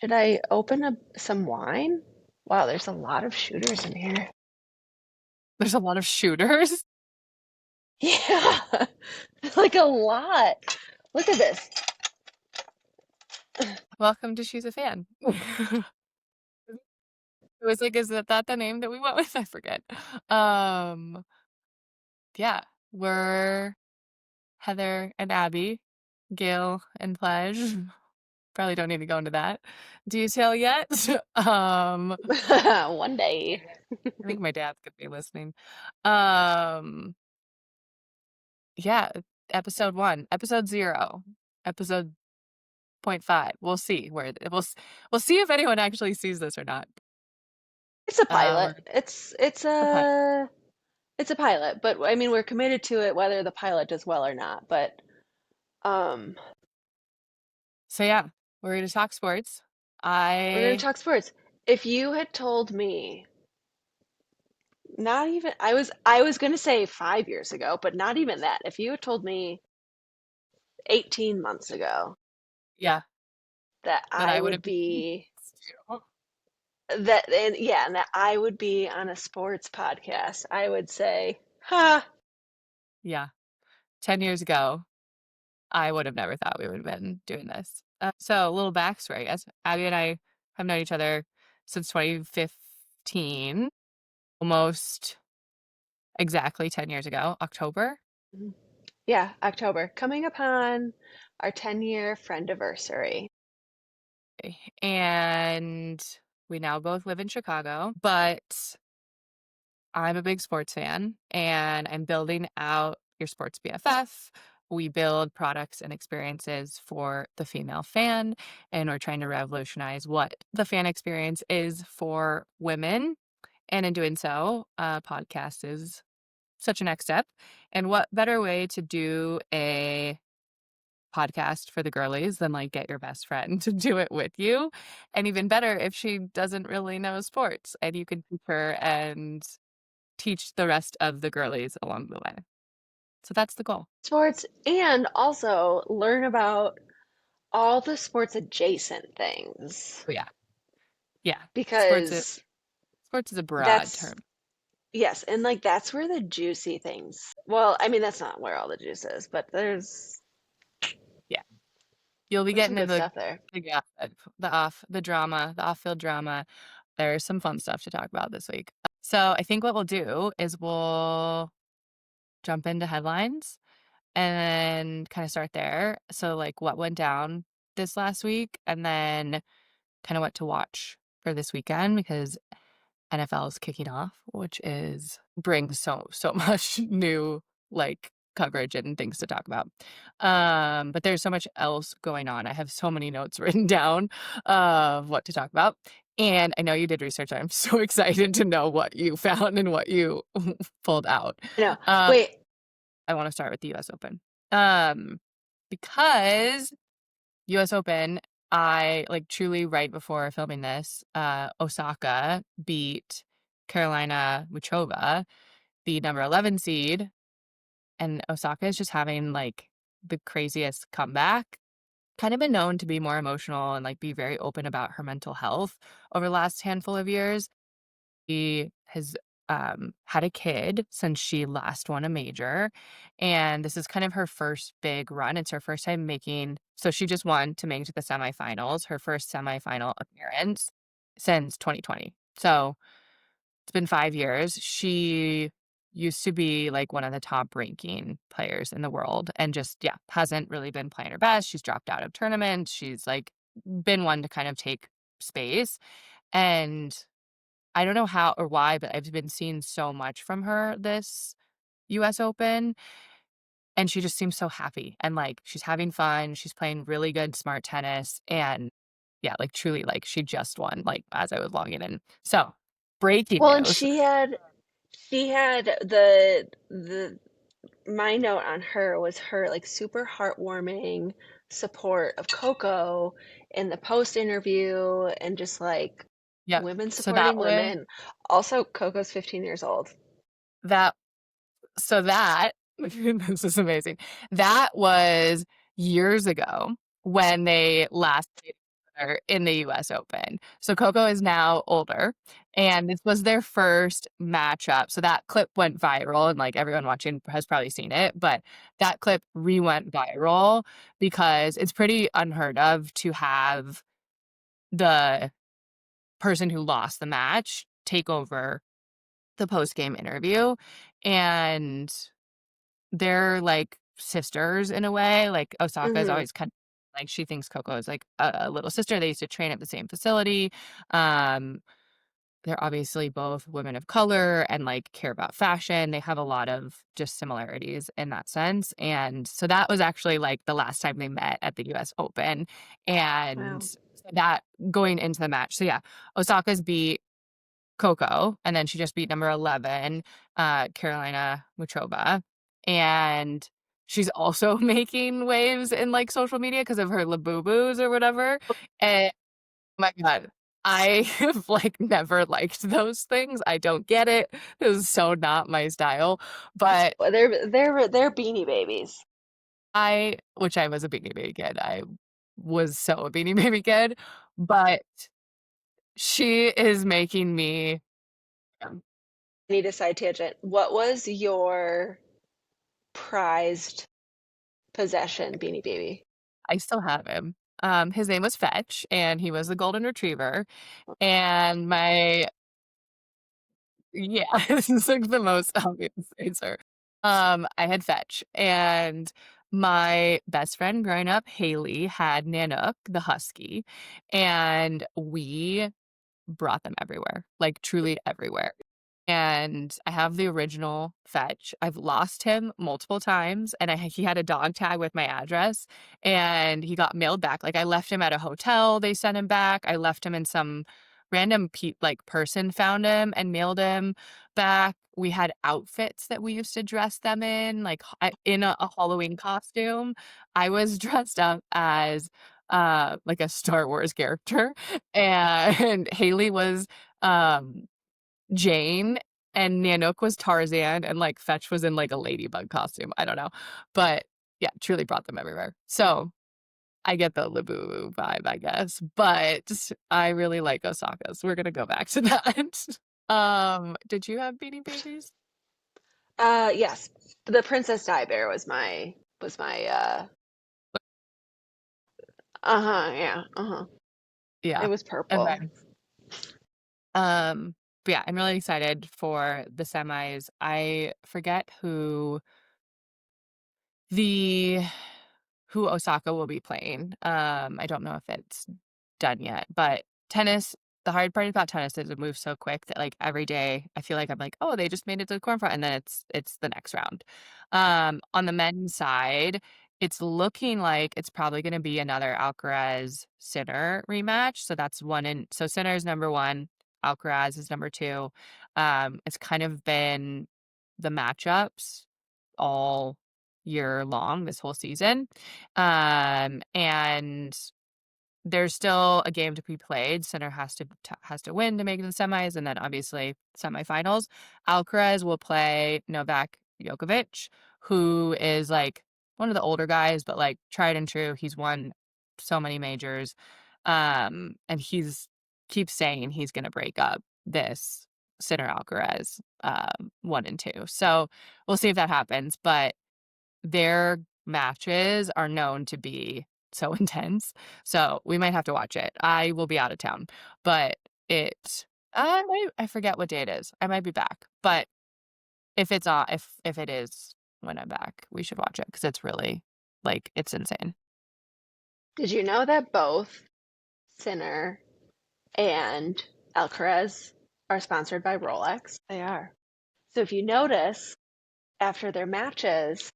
Should I open up some wine? Wow, there's a lot of shooters in here. There's a lot of shooters. Yeah, like a lot. Look at this. Welcome to She's a Fan. It was like, is that the name that we went with? I forget. Um, yeah, we're Heather and Abby, Gail and Pledge. Probably don't need to go into that detail yet. One day. I think my dad's gonna be listening. Um, yeah, episode 1, episode 0, episode .5. We'll see we'll see if anyone actually sees this or not. It's a We're pilot. It's a pilot. it's a pilot, but I mean we're committed to it whether the pilot does well or not. But um So yeah, we're gonna talk sports. we're gonna I talk sports. If you had told me not even I was gonna say 5 years ago, but not even that. If you had told me 18 months ago yeah, that that I I would would have been be that and yeah, and that I would be on a sports podcast, I would say, "Ha, yeah, 10 years ago, I would have never thought we would have been doing this. So a little backstory, I guess. Abby and I have known each other since 2015, almost exactly 10 years ago, October. yeah, October, coming upon our 10-year friendiversary." And we now both live in Chicago, but I'm a big sports fan and I'm building out your sports BFF. We build products and experiences for the female fan, and we're trying to revolutionize what the fan experience is for women. And in doing so, podcast is such a next step. And what better way to do a podcast for the girlies than like get your best friend to do it with you? And even better if she doesn't really know sports and you can teach her and teach the rest of the girlies along the way. So that's the goal. Sports, and also learn about all the sports adjacent things, But yeah. Yeah. because Sports is a broad that's term. yes, and like that's where the juicy things. Well, I mean that's not where all the juice is, but Yeah. You'll be there's some getting good into stuff there. the drama, the off-field drama. There's some fun stuff to talk about this week. So I think what we'll do is we'll jump into headlines and kind of start there. So like what went down this last week and then kind of what to watch for this weekend because NFL is kicking off, which is brings so much new like coverage and things to talk about. But there's so much else going on. I have so many notes written down of what to talk about. And I know you did research. I'm so excited to know what you found and what you pulled out. I know. Um, Wait, I want to start with the US Open. Um, because US Open, I like truly right before filming this, Osaka beat Carolina Muchova, the number 11 seed, and Osaka is just having like the craziest comeback. Kind of been known to be more emotional and like be very open about her mental health over the last handful of years. She has had a kid since she last won a major, and this is kind of her first big run. It's her first time making so she just won to make it to the semifinals, her first semifinal appearance since 2020. So, it's been 5 years. She used to be, like, one of the top ranking players in the world and just, yeah, hasn't really been playing her best. She's dropped out of tournaments. She's, like, been one to kind of take space, and I don't know how or why, but I've been seeing so much from her this US Open, and she just seems so happy, and, like, she's having fun, she's playing really good smart tennis, and yeah, like, truly, like, she just won, like, as I was logging in. So, breaking well, and news. she had the my note on her was her like super heartwarming support of Coco in the post interview and just like Yep. women So supporting that was women. Also, Coco's 15 years old. that so that this is amazing. That was years ago when they last played together in the US Open. So Coco is now older, and this was their first matchup. So that clip went viral, and like everyone watching has probably seen it, but that clip re-went viral because it's pretty unheard of to have the person who lost the match take over the post-game interview. And they're like sisters in a way. Like Osaka is Hmm. always kind of like she thinks Coco is like a little sister. They used to train at the same facility. Um, they're obviously both women of color and like care about fashion. They have a lot of just similarities in that sense. And so that was actually like the last time they met at the US Open. And Wow. so that going into the match. So yeah, Osaka's beat Coco, and then she just beat number 11, Carolina Muchova. And she's also making waves in like social media because of her Labubus or whatever. And my God, I have like never liked those things. I don't get it. This is so not my style. But Well, they're Beanie Babies. which I was a Beanie Baby kid. I was so a Beanie Baby kid, but she is making me. Need a side tangent. What was your prized possession, Beanie Baby? I still have him. His name was Fetch, and he was a golden retriever. And my yeah, this is like the most obvious answer. I had Fetch, and my best friend growing up, Haley, had Nanook, the husky, and we brought them everywhere, like truly everywhere. And I have the original Fetch. I've lost him multiple times, and he had a dog tag with my address, and he got mailed back. Like I left him at a hotel, they sent him back. I left him in some random like person found him and mailed him back. We had outfits that we used to dress them in, like in a Halloween costume. I was dressed up as like a Star Wars character, and Haley was um Jane, and Nanook was Tarzan, and, like, Fetch was in, like, a ladybug costume, I don't know, but, yeah, truly brought them everywhere. So, I get the Labubu vibe, I guess, but I really like Osaka's. We're gonna go back to that. Did you have Beanie Babies? Yes. The Princess Di Bear was my uh-huh, yeah, uh-huh. It Yeah, was and purple. then, but, yeah, I'm really excited for the semis. I forget the who Osaka will be playing. I don't know if it's done yet, but tennis, the hard part about tennis is it moves so quick that like every day I feel like I'm like, oh, they just made it to the quarterfinal, and then it's the next round. On the men's side, it's looking like it's probably going to be another Alcaraz Sinner rematch. So that's one in. So Sinner is number one, Alcaraz is number two. It's kind of been the matchups all year long this whole season. And there's still a game to be played. Center has to win to make it to the semis, and then obviously semifinals. Alcaraz will play Novak Djokovic, who is like one of the older guys, but like tried and true. He's won so many majors, and he's keeps saying he's going to break up this Sinner Alcaraz 1 and 2. So we'll see if that happens, but their matches are known to be so intense, so we might have to watch it. I will be out of town, but I forget what day it is. I might be back, but if it's on if it is when I'm back, we should watch it because it's really like, it's insane. Did you know that both Sinner and Alcaraz are sponsored by Rolex? They are. So if you notice, after their matches,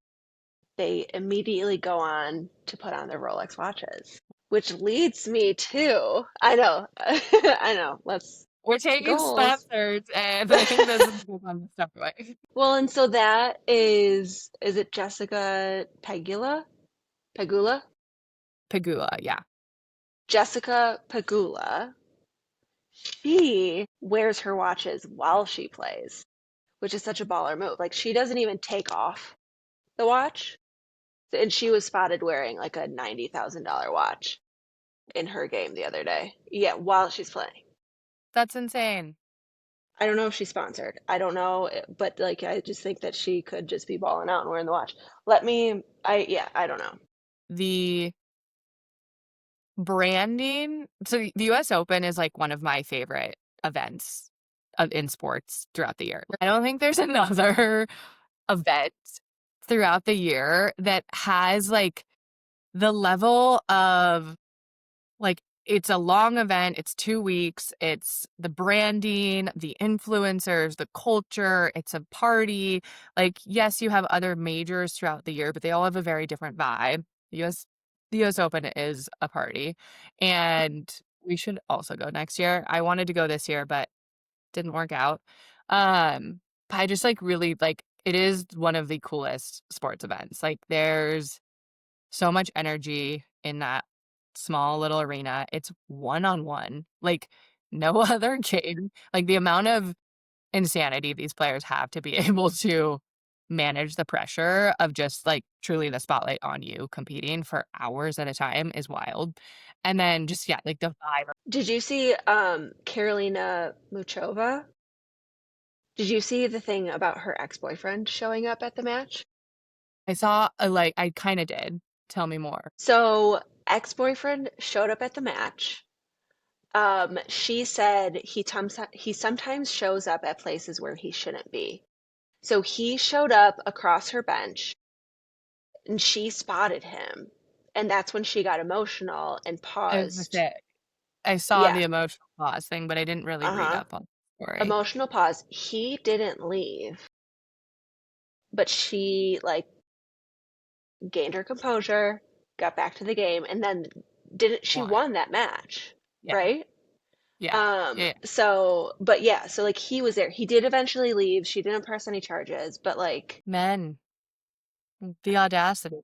they immediately go on to put on their Rolex watches, which leads me to, I know, I know, let's We're taking goals. sponsors, and I think this is a good time to step away. Well, and so that is it Jessica Pegula? Pegula? Pagula, yeah. Jessica Pegula. She wears her watches while she plays, which is such a baller move. Like she doesn't even take off the watch. And she was spotted wearing like a $90,000 watch. in her game the other day. Yeah, while she's playing. That's insane. I don't know if she's sponsored. I don't know, but like I just think that she could just be balling out and wearing the watch. Yeah, I don't know. The branding, so the US Open is like one of my favorite events in sports throughout the year. I don't think there's another event throughout the year that has like the level of like it's a long event, it's 2 weeks, it's the branding, the influencers, the culture, it's a party. Like, yes, you have other majors throughout the year, but they all have a very different vibe. The US the US Open is a party, and we should also go next year. I wanted to go this year, but didn't work out. But I just, like, really like, it is one of the coolest sports events. Like, there's so much energy in that small little arena. It's one-on-one, like, no other game. Like, the amount of insanity these players have to be able to manage the pressure of just, like, truly the spotlight on you competing for hours at a time is wild. And then just, yeah, like, the vibe. Did you see Karolina Muchova? Did you see the thing about her ex-boyfriend showing up at the match? I saw a, like I kinda did. Tell me more. So, ex-boyfriend showed up at the match. She said he sometimes shows up at places where he shouldn't be. So he showed up across her bench and she spotted him. And that's when she got emotional and I was gonna paused. say, I saw Yeah, the emotional pause thing, but I didn't really read uh-huh. up on the story. Emotional pause. He didn't leave, but she like gained her composure, got back to the game, and then didn't she Why? won that match, Yeah. right? Yeah. Yeah, yeah. But yeah, so like he was there. He did eventually leave. She didn't press any charges, but like, Men, the audacity,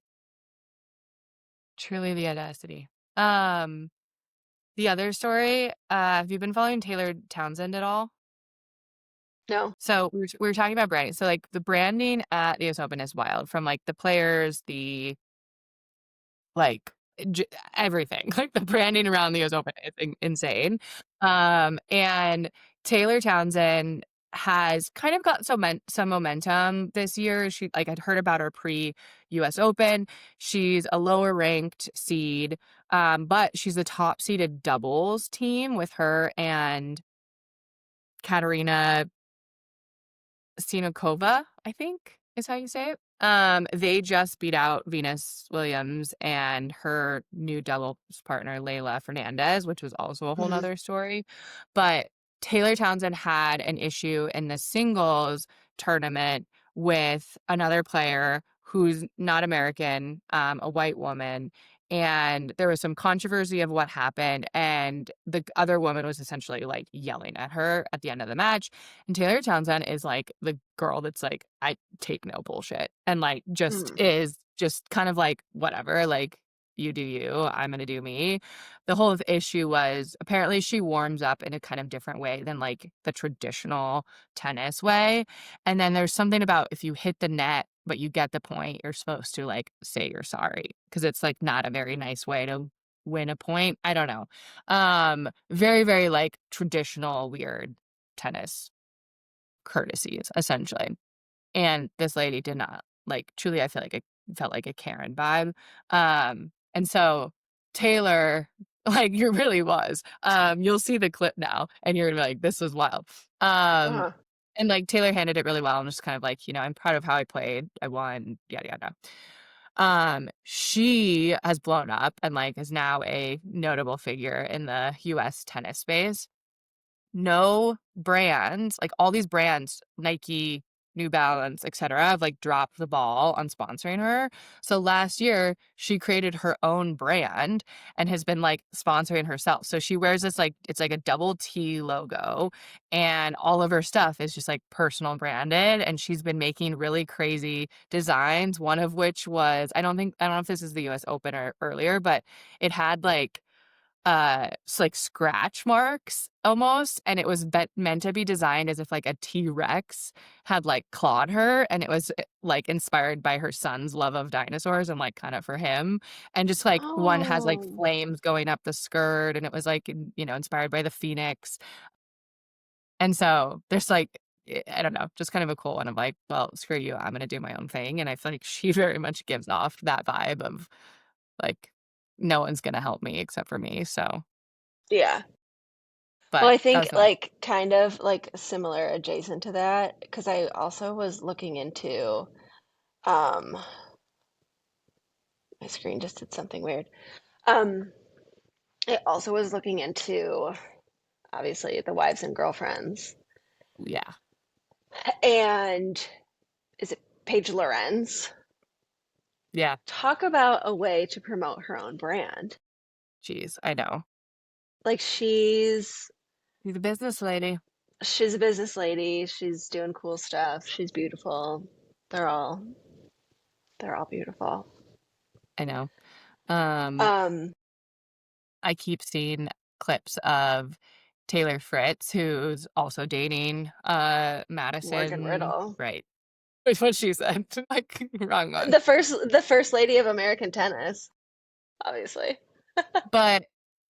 truly the audacity. Um, the other story, have you been following Taylor Townsend at all? no. So we were talking about branding. So like the branding at the US Open is wild from like the players, the like, j everything, like, the branding around the US Open is insane, and Taylor Townsend has kind of got some momentum this year. She like, I'd heard about her pre-US Open. She's a lower ranked seed, but she's a top seeded doubles team with her and Katerina Sinokova, I think is how you say it. They just beat out Venus Williams and her new doubles partner, Leylah Fernandez, which was also a whole Hmm. nother story. But Taylor Townsend had an issue in the singles tournament with another player who's not American, a white woman. And there was some controversy of what happened. And the other woman was essentially like yelling at her at the end of the match. And Taylor Townsend is like the girl that's like, I take no bullshit. And like just Hmm. is just kind of like, whatever, like you do you, I'm gonna do me. The whole issue was apparently she warms up in a kind of different way than like the traditional tennis way. And then there's something about if you hit the net, but you get the point, you're supposed to like say you're sorry. Cause it's like not a very nice way to win a point. I don't know. Very, very like traditional, weird tennis courtesies, essentially. And this lady did not. Like, truly, I feel like it felt like a Karen vibe. And so Taylor, like, you really was. You'll see the clip now, and you're gonna be like, "This was wild." Um, Uh-huh. and like Taylor handled it really well, and just kind of like, I'm proud of how I played. I won. Yada yada. She has blown up and like is now a notable figure in the U.S. tennis space. No brands, like all these brands, Nike, New Balance, etcetera, have like dropped the ball on sponsoring her. So last year, she created her own brand and has been like sponsoring herself. So she wears this like it's like a double T logo and all of her stuff is just like personal branded and she's been making really crazy designs, one of which was I don't know if this is the US Open or earlier, but it had like like scratch marks almost, and it was meant to be designed as if like a T-Rex had like clawed her, and it was like inspired by her son's love of dinosaurs and like kind of for him. And just like one has like Oh, flames going up the skirt, and it was like, inspired by the phoenix. And so there's like, I don't know, just kind of a cool one of like, well, screw you, I'm gonna do my own thing. And I feel like she very much gives off that vibe of like, no one's gonna help me except for me. So, yeah. Well, but I that think was the one. like kind of like similar adjacent to that because I also was looking into um my screen just did something weird. Um I also was looking into obviously the wives and girlfriends. Yeah. And is it Paige Lorenz? Yeah. Talk about a way to promote her own brand. Jeez, I know. Like She's a business lady. she's a business lady, she's doing cool stuff, she's beautiful. They're all they're all beautiful. I know. Um, Um, I keep seeing clips of Taylor Fritz, who's also dating Morgan Madison. Riddle. Right. Which one she said. Like wrong one. The first lady of American tennis, obviously. But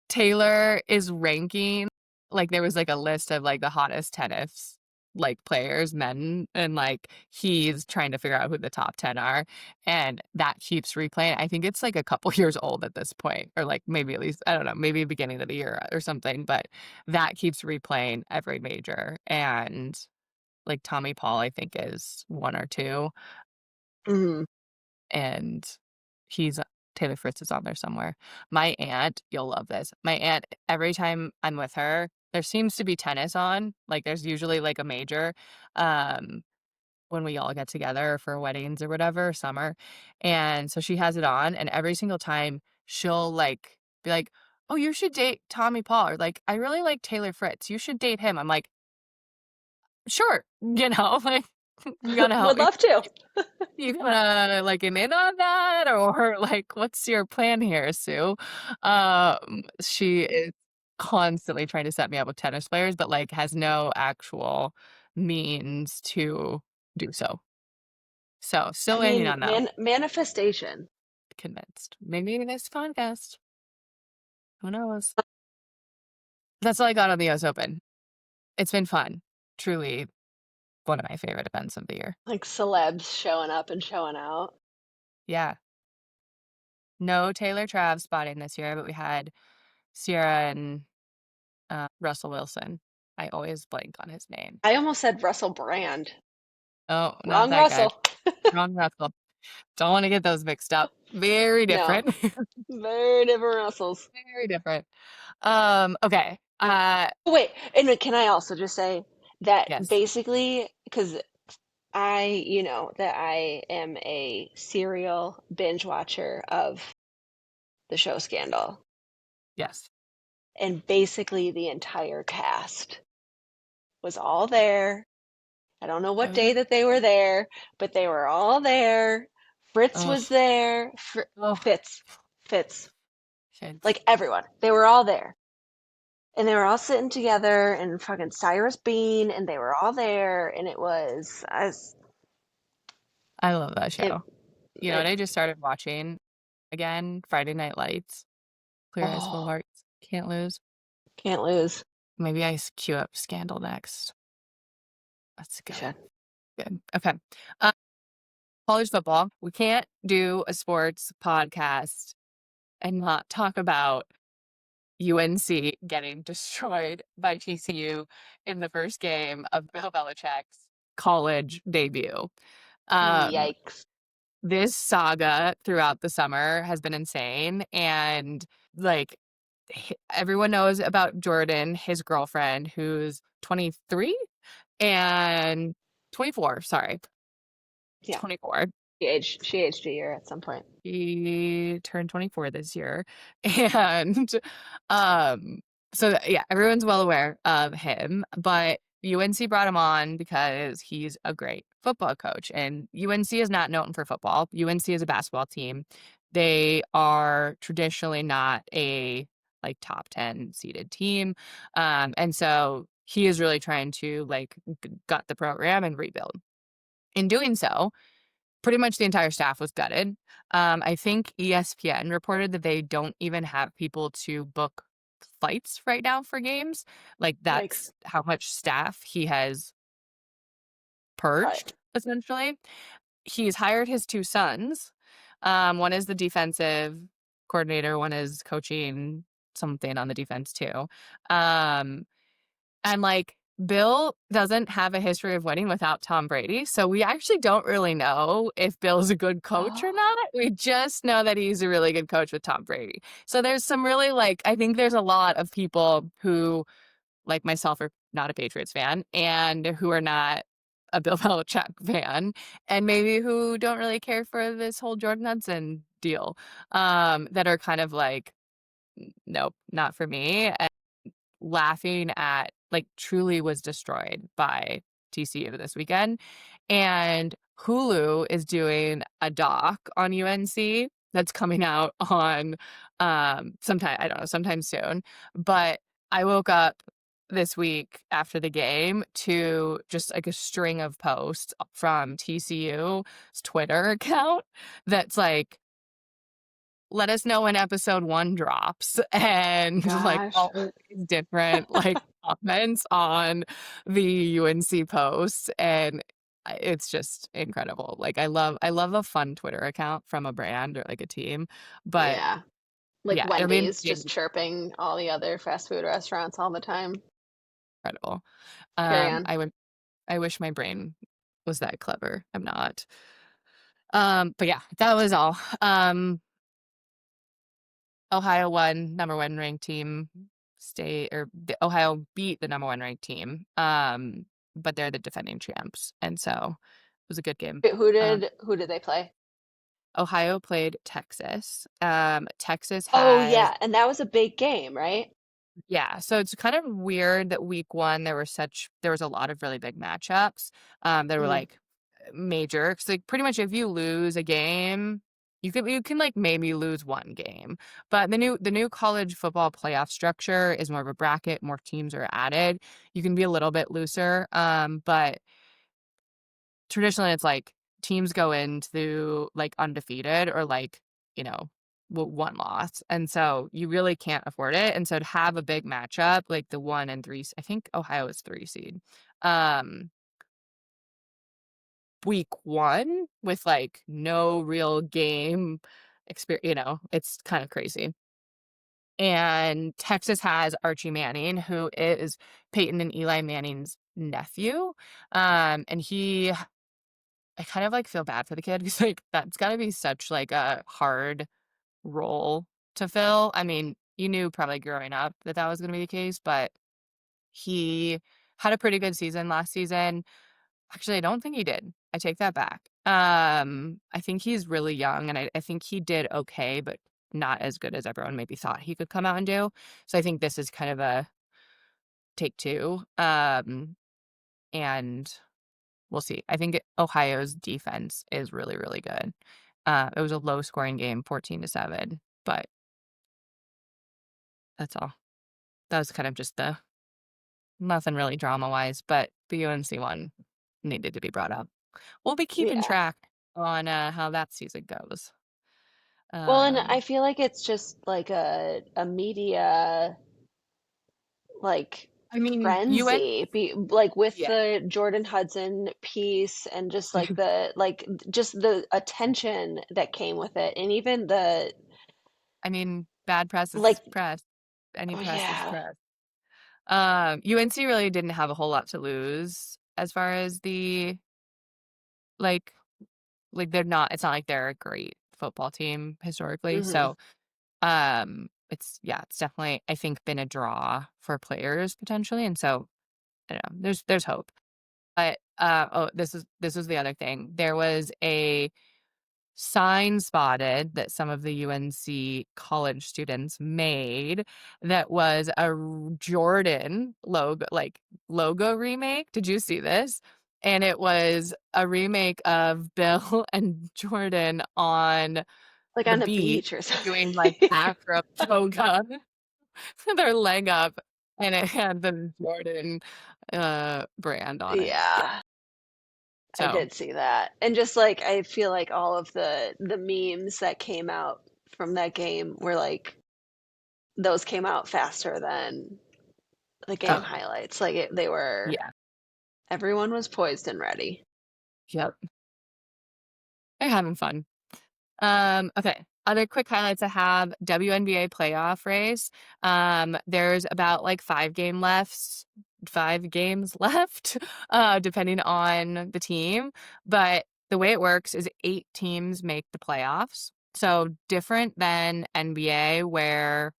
Taylor is ranking, like, there was, like, a list of, like, the hottest tennis, like, players, men, and, like, he's trying to figure out who the top 10 are, and that keeps replaying. I think it's, like, a couple years old at this point, or, like, maybe at least, I don't know, maybe beginning of the year or something, but that keeps replaying every major, and, like, Tommy Paul, I think, is 1 or 2, Mhm. and he's Taylor Fritz is on there somewhere. My aunt, you'll love this. My aunt, every time I'm with her, there seems to be tennis on. Like there's usually like a major um when we all get together for weddings or whatever, summer. And so she has it on and every single time she'll like be like, "Oh, you should date Tommy Paul," or like, "I really like Taylor Fritz. You should date him." I'm like, "Sure." Like you gonna help Would me. love to. You gonna, like, am in on that? Or, like, what's your plan here, Sue? She is constantly trying to set me up with tennis players, but, like, has no actual means to do so. So, I still waiting mean, on though. manifestation. Convinced. Maybe this podcast. Who knows? That's all I got on the US Open. It's been fun. Truly one of my favorite events of the year. Like celebs showing up and showing out. Yeah. No Taylor Trav spotting this year, but we had Sierra and Russell Wilson. I always blank on his name. I almost said Russell Brand. Oh, not Wrong that guy. Russell. Wrong Russell. Don't wanna get those mixed up. Very No, different. very different Russells. Very different. Okay. Oh, wait, and can I also just say that Yes. basically, because that I am a serial binge watcher of the show Scandal, Yes. and basically the entire cast was all there. I don't know what Oh, day yeah. that they were there, but they were all there. Fritz Oh, was there. oh, Fitz, shit. like everyone. They were all there. And they were all sitting together and fucking Cyrus Bean, and they were all there, and it was as I love that it show. You know what it I just started watching again? Friday Night Lights. Clear Eyes, Full oh, Hearts. Can't lose. can't lose. Maybe I queue up Scandal next. Let's You go. should. Good. Okay. Uh, College football. We can't do a sports podcast and not talk about UNC getting destroyed by TCU in the first game of Bill Belichick's college debut. Um, Yikes. this saga throughout the summer has been insane, and, like, everyone knows about Jordan, his girlfriend, who's 23 and 24, sorry, Yeah, 24. she aged a year at some point. He turned 24 this year. And, um, so yeah, everyone's well aware of him, but UNC brought him on because he's a great football coach, and UNC is not known for football. UNC is a basketball team. They are traditionally not a like top 10 seeded team. And so he is really trying to like gut the program and rebuild. In doing so, pretty much the entire staff was gutted. I think ESPN reported that they don't even have people to book flights right now for games. Like Yikes. that's how much staff he has Cut. purged, essentially. He's hired his two sons. One is the defensive coordinator, one is coaching something on the defense too. Um, and like Bill doesn't have a history of winning without Tom Brady. So we actually don't really know if Bill's a good coach or Oh, not. We just know that he's a really good coach with Tom Brady. So there's some really like, I think there's a lot of people who, like myself, are not a Patriots fan and who are not a Bill Belichick fan and maybe who don't really care for this whole Jordan Hudson deal, that are kind of like, nope, not for me. Laughing at like truly was destroyed by TCU this weekend. And Hulu is doing a doc on UNC that's coming out on sometime, I don't know, sometime soon. But I woke up this week after the game to just like a string of posts from TCU's Twitter account that's like, let us know when episode 1 drops, and like gosh. all these different like comments on the UNC posts, and it's just incredible. Like I love a fun Twitter account from a brand or like a team, but Yeah. Like yeah, they're being Wendy's paid just chirping all the other fast food restaurants all the time. incredible. Carry on. I wish my brain was that clever. I'm not. But yeah, that was all. Ohio won, number 1 ranked team, Ohio beat the number 1 ranked team. But they're the defending champs, and so it was a good game. Who did they play? Ohio played Texas. Texas Oh has yeah, and that was a big game, right? Yeah, so it's kind of weird that week 1 there was a lot of really big matchups, that were Mm. like major. 'Cause like pretty much if you lose a game, you can like maybe lose 1 game. But the new college football playoff structure is more of a bracket, more teams are added. You can be a little bit looser, but traditionally it's like teams go into like undefeated or like, you know, 1 loss. And so you really can't afford it. And so to have a big matchup, like the 1 and 3, I think Ohio is 3 seed. Um, week 1 with like no real game experience, it's kind of crazy. And Texas has Archie Manning, who is Peyton and Eli Manning's nephew. And I kind of, like, feel bad for the kid because, like, that's gotta be such, like, a hard role to fill. I mean, you knew probably growing up that that was gonna be the case, but he had a pretty good season last season. Actually, I don't think he did. I take that back. I think he's really young, and I think he did okay, but not as good as everyone maybe thought he could come out and do. So I think this is kind of a take 2, and we'll see. I think Ohio's defense is really, really good. It was a low scoring game, 14-7, but that's all. That was kind of just the nothing really drama wise, but the UNC one needed to be brought up. We'll be keeping Yeah. track on how that season goes. Well, and Um, I feel like it's just like a media like I mean, UN, frenzy like with yeah. the Jordan Hudson piece and just like just the attention that came with it and even the I mean, bad press like is press. Any oh press is yeah. press. UNC really didn't have a whole lot to lose as far as the like they're not it's not like they're a great football team historically. Hmm. So it's definitely I think been a draw for players potentially. And so I don't know, there's hope. But this is the other thing. There was a sign spotted that some of the UNC college students made that was a Jordan logo remake. Did you see this? And it was a remake of Bill and Jordan on Like the on a beach beach or doing like something. acro yoga. their leg up, and it had the Jordan brand on it. Yeah. Yeah, I So did see that. And just like I feel like all of the memes that came out from that game were like those came out faster than the game oh highlights. Like they were yeah. everyone was poised and ready. Yep. They're having fun. Okay. Other quick highlights I have WNBA playoff race. There's about like 5 games left, depending on the team. But the way it works is 8 teams make the playoffs. So different than NBA, where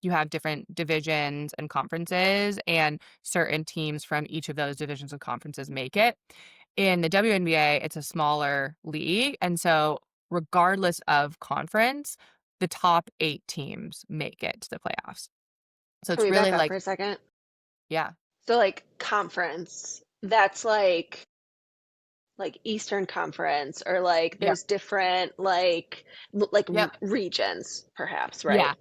you have different divisions and conferences, and certain teams from each of those divisions and conferences make it. In the WNBA, it's a smaller league, and so regardless of conference, the top 8 teams make it to the playoffs. So Can it's we really back up for like, a second? yeah, So like conference, that's like Eastern Conference or like yep, there's different like yep, regions perhaps, right? yeah.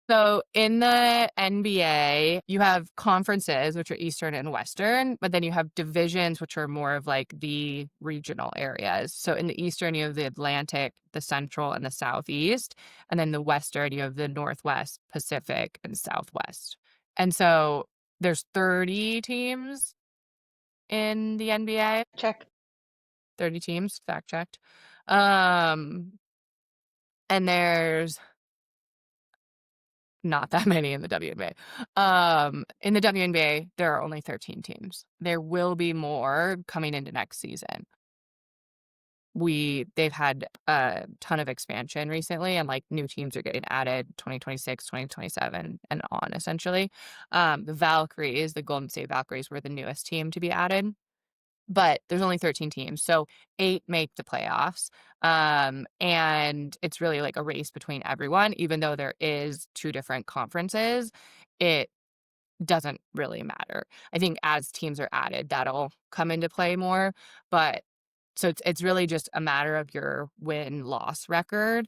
So in the NBA, you have conferences, which are Eastern and Western, but then you have divisions, which are more of like the regional areas. So in the Eastern, you have the Atlantic, the Central, and the Southeast. And then the Western, you have the Northwest, Pacific, and Southwest. And so there's 30 teams in the NBA, Check. 30 teams, fact checked. Um, and there's not that many in the WNBA. In the WNBA, there are only 13 teams. There will be more coming into next season. They've had a ton of expansion recently, and like new teams are getting added 2026, 2027, and on essentially. The Golden State Valkyries were the newest team to be added, but there's only 13 teams, so 8 make the playoffs. And it's really like a race between everyone, even though there is 2 different conferences. It doesn't really matter. I think as teams are added, that'll come into play more, but so it's really just a matter of your win-loss record,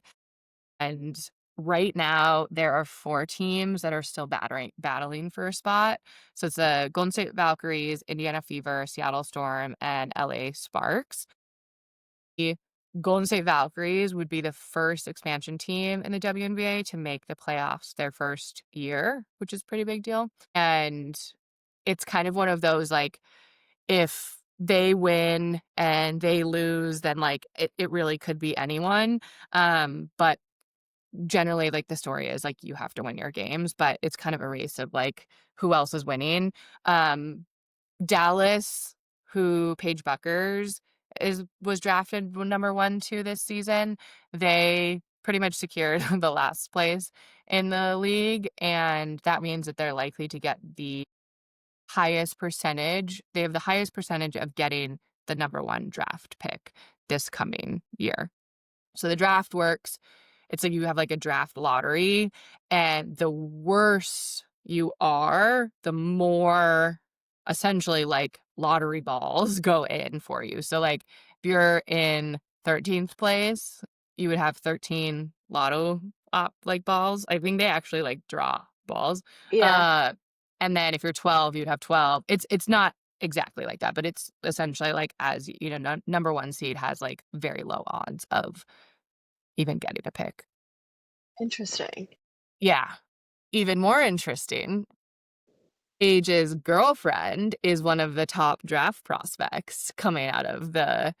and right now, there are 4 teams that are still battling for a spot. So it's the Golden State Valkyries, Indiana Fever, Seattle Storm, and LA Sparks. The Golden State Valkyries would be the first expansion team in the WNBA to make the playoffs their first year, which is a pretty big deal. And it's kind of one of those, like, if they win and they lose, then, like, it really could be anyone. But generally, like, the story is, like, you have to win your games, but it's kind of a race of, like, who else is winning. Um, Dallas, who Paige Buckers was drafted number 1 to this season, they pretty much secured the last place in the league, and that means that they're likely to get the highest percentage. They have the highest percentage of getting the number 1 draft pick this coming year. So the draft works. It's like you have like a draft lottery, and the worse you are, the more essentially like lottery balls go in for you. So like if you're in 13th place, you would have 13 lotto like balls. I think they actually like draw balls. Yeah. Uh and then if you're 12, you'd have 12. It's not exactly like that, but it's essentially like, as you know, number 1 seed has like very low odds of even getting a pick. Interesting. Yeah. Even more interesting, Paige's girlfriend is one of the top draft prospects coming out of the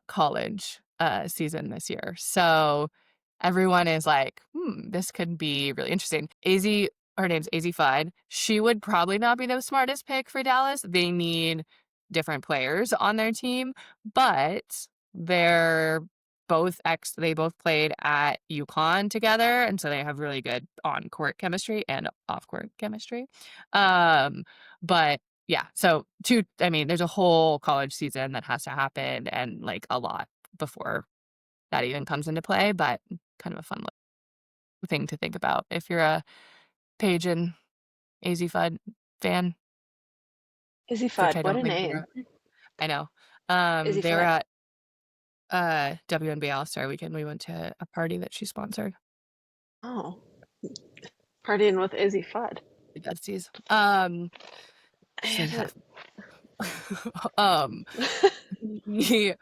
college season this year. So everyone is like, this could be really interesting. Her name's AZ Fudd. She would probably not be the smartest pick for Dallas. They need different players on their team, but they're they both played at UConn together, and so they have really good on-court chemistry and off-court chemistry. But yeah, so I mean, there's a whole college season that has to happen, and like a lot before that even comes into play, but kind of a fun thing to think about if you're a Paige and AZ Fudd fan, Izzy which Fudd, I what don't a think you are. name. I know. Izzy They were Fudd. at WNBA All-Star Weekend. We went to a party that she sponsored. Oh, Partying with Izzy Fudd. The besties. I Just like had half. Um, yeah,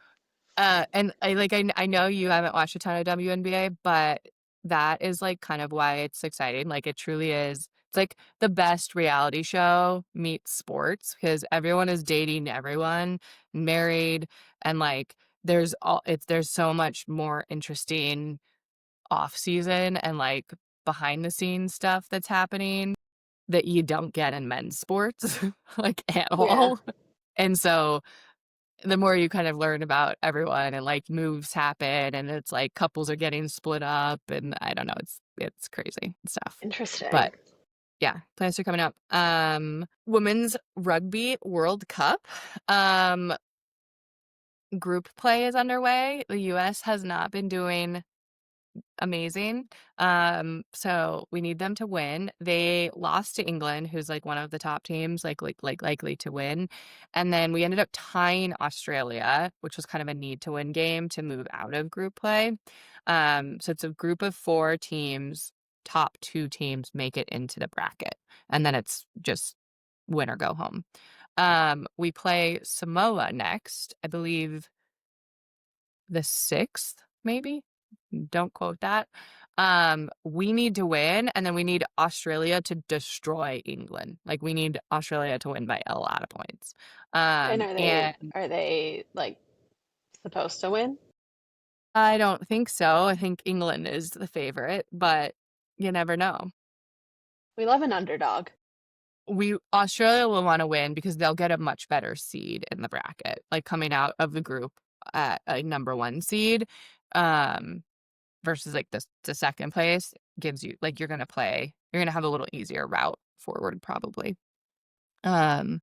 and I know you haven't watched a ton of WNBA, but that is, like, kind of why it's exciting, like, it truly is it's like the best reality show meets sports because everyone is dating everyone, married, and, like, there's so much more interesting off season and, like, behind the scenes stuff that's happening that you don't get in men's sports, like, at yeah, all, and so the more you kind of learn about everyone and, like, moves happen and it's like couples are getting split up and I don't know, it's crazy stuff. interesting. But yeah, plans are coming up. Women's Rugby World Cup, um, group play is underway. The US has not been doing amazing. So we need them to win. They lost to England, who's like one of the top teams, likely to win. And then we ended up tying Australia, which was kind of a need to win game to move out of group play. So it's a group of 4 teams. Top 2 teams make it into the bracket, and then it's just win or go home. We play Samoa next, I believe the 6th, maybe? Don't quote that. We need to win, and then we need Australia to destroy England. Like, we need Australia to win by a lot of points. And And are they like supposed to win? I don't think so. I think England is the favorite, but you never know. We love an underdog. Australia will wanna win because they'll get a much better seed in the bracket, like, coming out of the group at a number 1 seed, um, versus, like, the 2nd place gives you like, you're gonna have a little easier route forward probably. Um,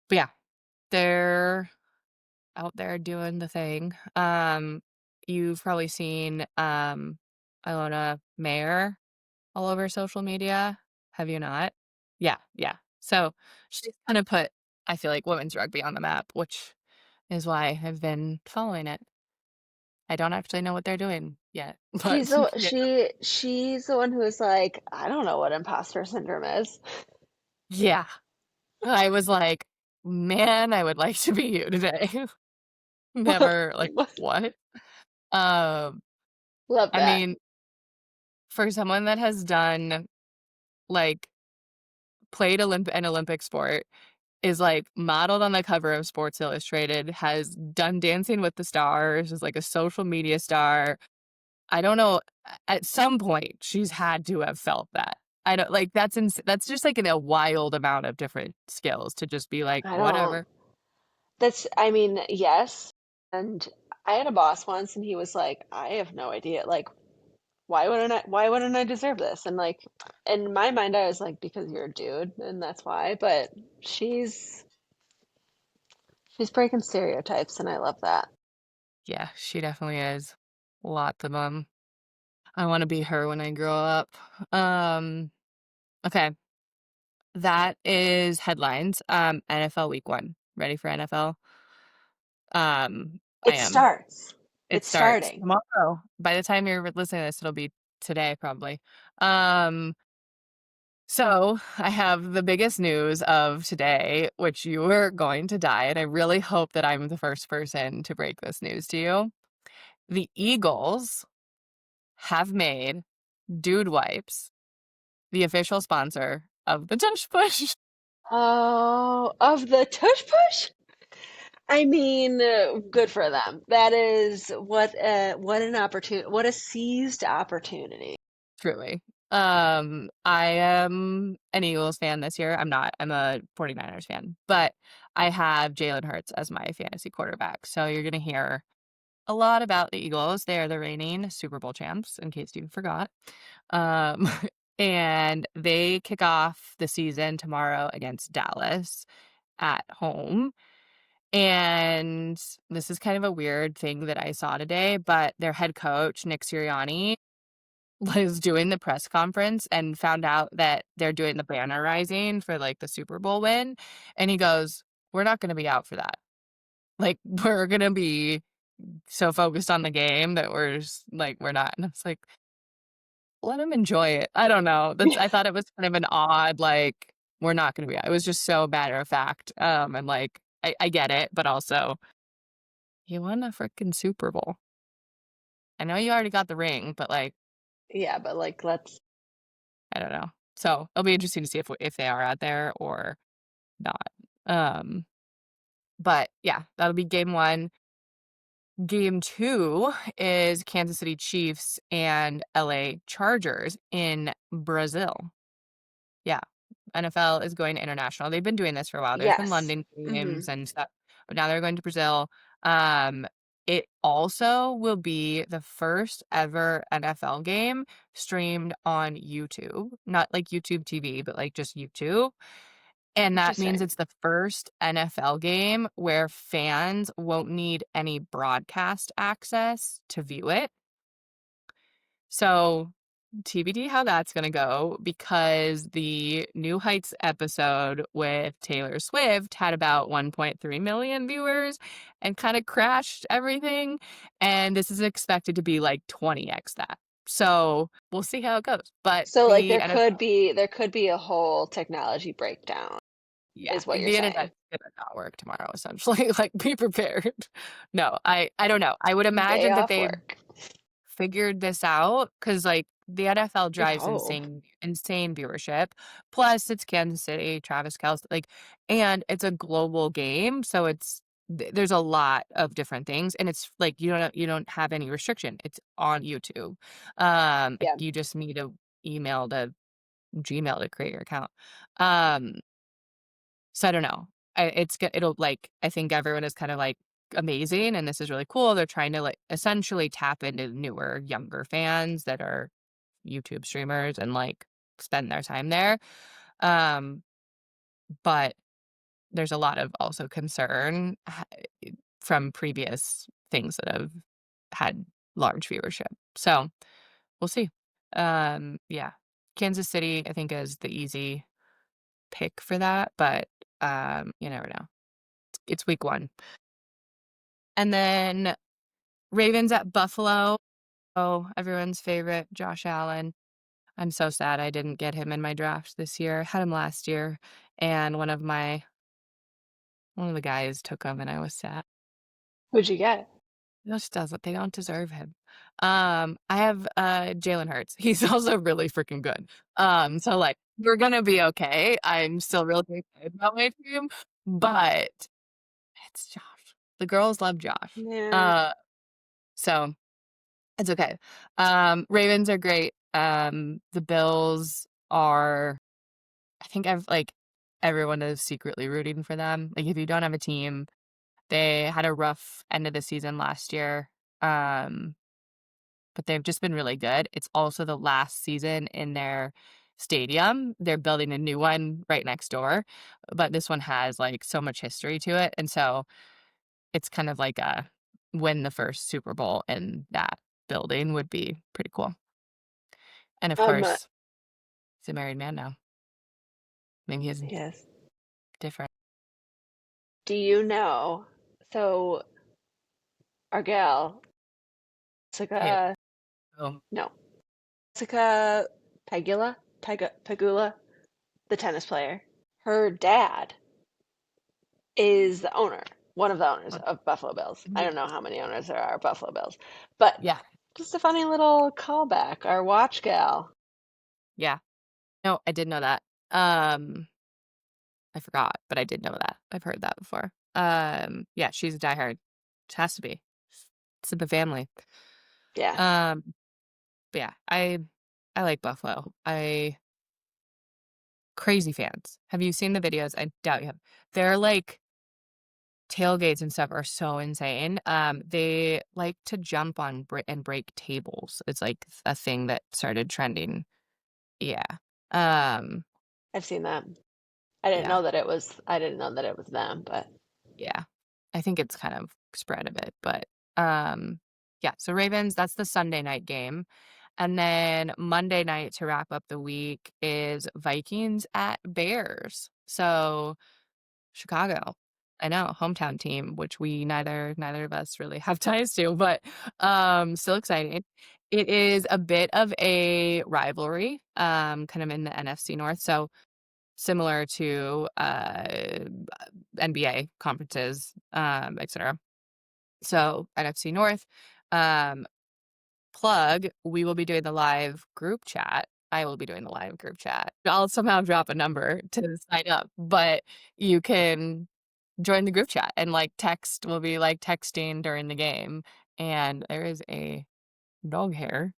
but yeah, they're out there doing the thing. You've probably seen, Ilona Mayer all over social media. Have you not? Yeah, yeah. So, she's kinda put, I feel like, women's rugby on the map, which is why I've been following it. I don't actually know what they're doing yet, but yeah. She's the one who was like, I don't know what imposter syndrome is. Yeah. I was like, "Man, I would like to be you today." Never like, "What?" Um, Love I that. mean, for someone that has done, like, played an Olympic sport, is, like, modeled on the cover of Sports Illustrated, has done Dancing with the Stars, is, like, a social media star. I don't know, at some point, she's had to have felt that. I don't like, that's just, like, in a wild amount of different skills to just be like, I don't. "Whatever." I mean, yes. And I had a boss once and he was like, I have no idea. Like, why wouldn't I deserve this? And like in my mind I was like, because you're a dude and that's why. But she's she's breaking stereotypes and I love that. Yeah, she definitely is. Lots of them. I wanna be her when I grow up. Um, okay, that is headlines. NFL week 1. Ready for NFL? I It am. starts. It It's starts starting. tomorrow. By the time you're listening to this, it'll be today probably. Um, so I have the biggest news of today, which you are going to die, and I really hope that I'm the first person to break this news to you. The Eagles have made Dude Wipes the official sponsor of the Tush Push. Oh, of the tush push? I mean, good for them. That is what an opportunity, what a seized opportunity. Truly. I am an Eagles fan this year. I'm not. I'm a 49ers fan, but I have Jalen Hurts as my fantasy quarterback. So you're going to hear a lot about the Eagles. They are the reigning Super Bowl champs, in case you forgot. Um, and they kick off the season tomorrow against Dallas at home. And this is kind of a weird thing that I saw today, but their head coach, Nick Sirianni, was doing the press conference and found out that they're doing the banner rising for, like, the Super Bowl win, and he goes, "We're not gonna be out for that. Like, we're gonna be so focused on the game that we're just like, we're not." And I was like, let him enjoy it. I don't know. I thought it was kind of an odd, like, we're not gonna be it was just so matter of fact, and, like, I get it, but also, you won a freaking Super Bowl. I know you already got the ring, but, like, Yeah, but like let's I don't know. So, it'll be interesting to see if they are out there or not. Um, but yeah, that'll be game 1. Game 2 is Kansas City Chiefs and LA Chargers in Brazil. Yeah. NFL is going international. They've been doing this for a while. There's been yes. London Hmm. games and stuff, but now they're going to Brazil. Um, it also will be the first ever NFL game streamed on YouTube. Not like YouTube TV, but like just YouTube. And that means Interesting. it's the first NFL game where fans won't need any broadcast access to view it. So, TBD how that's gonna go because the New Heights episode with Taylor Swift had about 1.3 million viewers and kinda crashed everything, and this is expected to be like 20x that. So, we'll see how it goes, but So like the NFL there could be a whole technology breakdown, yeah, is what like, you're the saying. internet's gonna not work tomorrow, essentially, like, be prepared. No, I don't know. I would Day imagine that off they work. figured this out because like, the NFL You'd drives hope. insane viewership, plus it's Kansas City, Travis Kelce, like and it's a global game, so there's a lot of different things, and it's like, you don't have any restriction, it's on YouTube. Yeah. You just need a email to Gmail to create your account. Um, so I don't know. It'll, like I think everyone is kinda, like, amazing, and this is really cool. They're trying to, like, essentially tap into newer, younger fans that are YouTube streamers and, like, spend their time there. Um, but there's a lot of also concern from previous things that have had large viewership. So, we'll see. Yeah. Kansas City, I think, is the easy pick for that, but, you never know. It's week 1. And then Ravens at Buffalo. Oh, everyone's favorite, Josh Allen. I'm so sad I didn't get him in my draft this year. Had him last year, and one of the guys took him, and I was sad. Who'd you get? Just doesn't they don't deserve him. I have, Jalen Hurts. He's also really freaking good. So, like, we're gonna be okay. I'm still really excited about my team, but it's Josh. The girls love Josh. Yeah. Uh, so it's okay. Ravens are great. The Bills are I think everyone is secretly rooting for them. Like, if you don't have a team, they had a rough end of the season last year, um, but they've just been really good. It's also the last season in their stadium. They're building a new one right next door, but this one has, like, so much history to it, and so it's kind of like a win the first Super Bowl in that building would be pretty cool. And, of Um, course, he's a married man now. Maybe he's yes. different. Do you know? So our gal, Taylor. Jessica, Oh, no, Jessica Pegula, the tennis player. Her dad is the owner, one of the owners what of Buffalo Bills. I mhm. don't know how many owners there are of Buffalo Bills, but Yeah, just a funny little callback. Our watch gal. yeah. No, I did know that. Um, I forgot, but I did know that. I've heard that before. Yeah, she's a diehard. She has to be. It's in the family. Yeah, Um, but yeah, I like Buffalo. I crazy fans. Have you seen the videos? I doubt you have. They're like tailgates and stuff are so insane. They like to jump on and break tables. It's like a thing that started trending. Yeah. Um, I've seen that. yeah. I didn't know that it was them, but Yeah. I think it's kind of spread a bit, but, yeah, so Ravens, that's the Sunday night game, and then Monday night to wrap up the week is Vikings at Bears. So, Chicago. I know, hometown team, which we neither of us really have ties to, but, still exciting. It is a bit of a rivalry, kind of in the NFC North, so similar to, NBA conferences, etcetera. So, NFC North, um, we will be doing the live group chat. I will be doing the live group chat. I'll somehow drop a number to sign up, but you can join the group chat and, like, we'll be, like, texting during the game, and there is a dog hair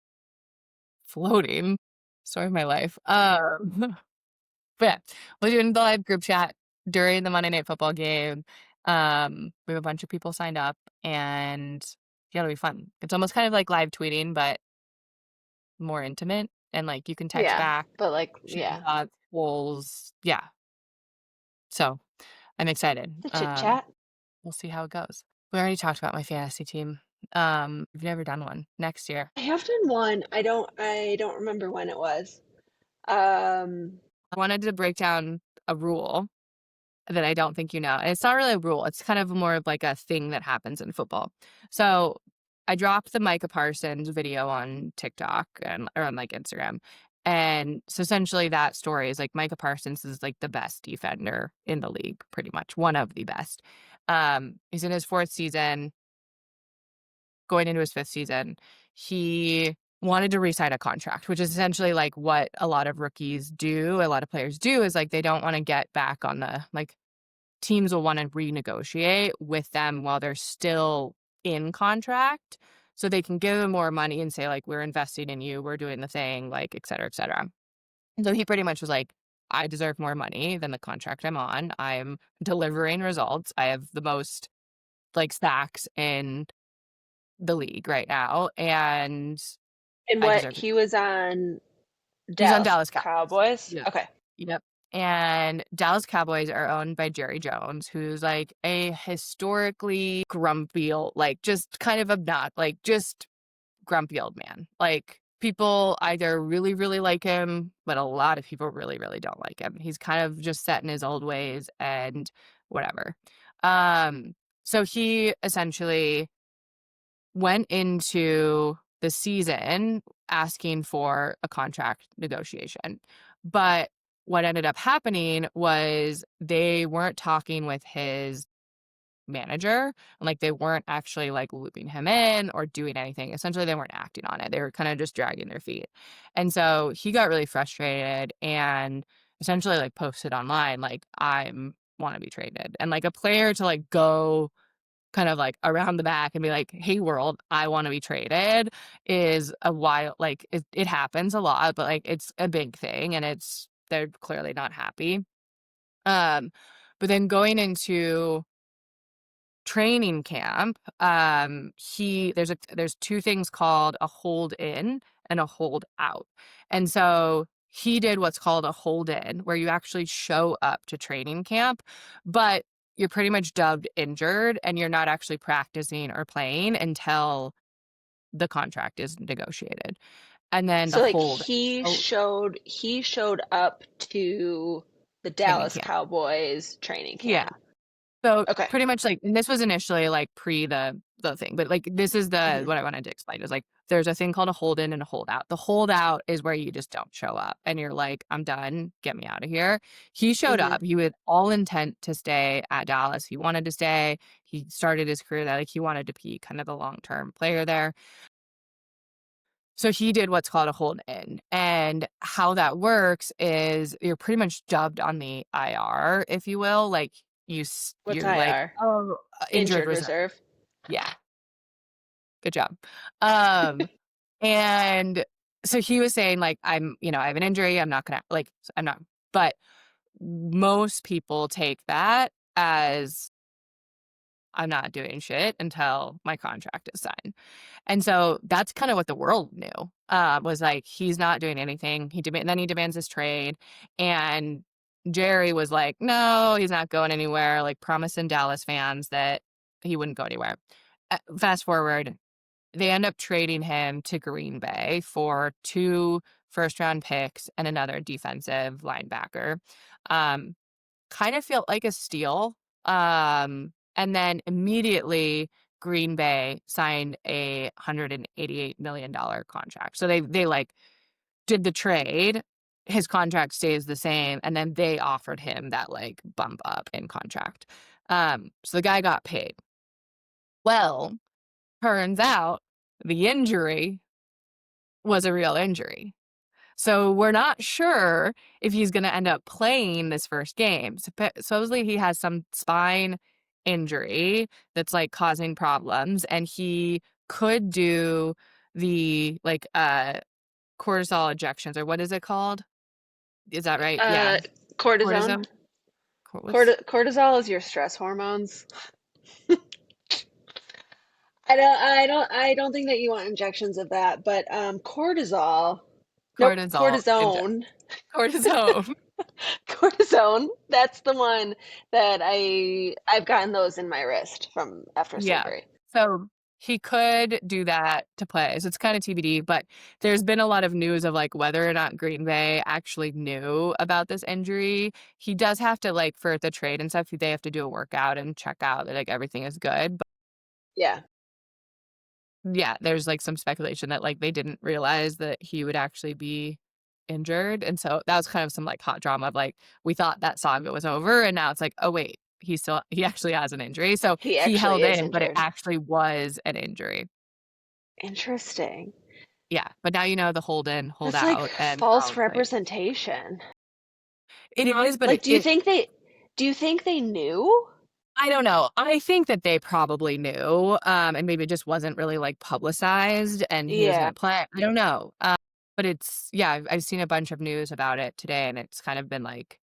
floating. Story of my life. But yeah, we're doing the live group chat during the Monday Night Football game. We have a bunch of people signed up, and yeah, it'll be fun. It's almost kind of like live tweeting, but more intimate, and, like, you can text Yeah, back, but like, share yeah, thoughts, polls. Yeah, so I'm excited. the chit chat. We'll see how it goes. We already talked about my fantasy team. We've never done one. Next year. I have done one. I don't remember when it was. Um, I wanted to break down a rule that I don't think you know, and it's not really a rule, it's kind of more of like a thing that happens in football. So, I dropped the Micah Parsons video on TikTok or on, like, Instagram, and so essentially that story is, like, Micah Parsons is, like, the best defender in the league, pretty much, one of the best. He's in his 4th season, going into his 5th season. He wanted to re-sign a contract, which is essentially, like, what a lot of rookies do, a lot of players do, is, like, they don't wanna get back on the, like, teams will wanna renegotiate with them while they're still in contract, so they can give them more money and say, like, "We're investing in you, we're doing the thing," like, et cetera, et cetera. And so he pretty much was like, "I deserve more money than the contract I'm on. I'm delivering results. I have the most, like, sacks in the league right now, and and I what deserve to." he was on He was on Dallas Dallas Cowboys. Cowboys? Yep. Okay. Yep. And Dallas Cowboys are owned by Jerry Jones, who's, like, a historically grumpy old, like, just kind of just grumpy old man. Like, people either really, really like him, but a lot of people really, really don't like him. He's kind of just set in his old ways and whatever. So he essentially went into the season asking for a contract negotiation. But what ended up happening was they weren't talking with his manager, and, like, they weren't actually, like, looping him in or doing anything. Essentially, they weren't acting on it. They were kinda just dragging their feet. And so he got really frustrated and essentially, like, posted online, like, "I'm wanna be traded." And, like, a player to, like, go kind of, like, around the back and be like, "Hey, world, I wanna be traded," is a wild, like, it happens a lot, but, like, it's a big thing, and they're clearly not happy. Um, but then going into training camp, there's 2 things called a hold in and a hold out. And so he did what's called a hold in, where you actually show up to training camp, but you're pretty much dubbed injured and you're not actually practicing or playing until the contract is negotiated. And then the So, like, hold he out showed up to the training Dallas camp. Cowboys training Yeah. camp. So, Okay. pretty much, like, and this was initially, like, pre the thing, but, like, this is the Mhm, what I wanted to explain is, like, there's a thing called a hold in and a holdout. The holdout is where you just don't show up and you're like, "I'm done, get me out of here." He showed mhm. up, he was all intent to stay at Dallas, he wanted to stay, he started his career there, like, he wanted to be kind of the long-term player there. So he did what's called a hold in, and how that works is you're pretty much dubbed on the IR, if you will, like, What's you're like, IR? "Oh, injured Injured reserve." reserve? Yeah, good job. Um, and so he was saying, like, I have an injury, I'm not gonna, like, I'm not, but most people take that as, "I'm not doing shit until my contract is signed." And so that's kind of what the world knew, was like, he's not doing anything. Then he demands his trade. And Jerry was like, no, he's not going anywhere, like promising Dallas fans that he wouldn't go anywhere. Fast forward, they end up trading him to Green Bay for 2 first-round picks and another defensive linebacker. Um, Kind of felt like a steal. And then immediately Green Bay signed a $188 million contract. So they like did the trade. His contract stays the same, and then they offered him that like bump up in contract. So the guy got paid. Well, turns out the injury was a real injury. So we're not sure if he's going to end up playing this first game. Supposedly he has some spine injury that's like causing problems, and he could do the like cortisol injections, or what is it called? Is that right? Yeah. Uh, cortisone. Cortisone. What's Cortisol is your stress hormones. I don't think that you want injections of that, but cortisol. Nope, cortisol? cortisone. Cortisone. Cortisone. That's the one that I've gotten those in my wrist from after Yeah. surgery. So he could do that to play. So it's kind of TBD, but there's been a lot of news of like whether or not Green Bay actually knew about this injury. He does have to like for the trade and stuff, they have to do a workout and check out that like everything is good. But Yeah. yeah, there's like some speculation that like they didn't realize that he would actually be injured. And so that was kind of some like hot drama of like we thought that saga was over and now it's like, oh wait, he actually has an injury. So He he actually held is in, but it injured. actually was an injury. Interesting. Yeah, but now you know the hold That's like out, and false like representation. it is, but Like, it do you think they knew? I don't know. I think that they probably knew, and maybe it just wasn't really like publicized, and he was Yeah. gonna play. I don't know, but it's yeah. I've seen a bunch of news about it today, and it's kind of been like,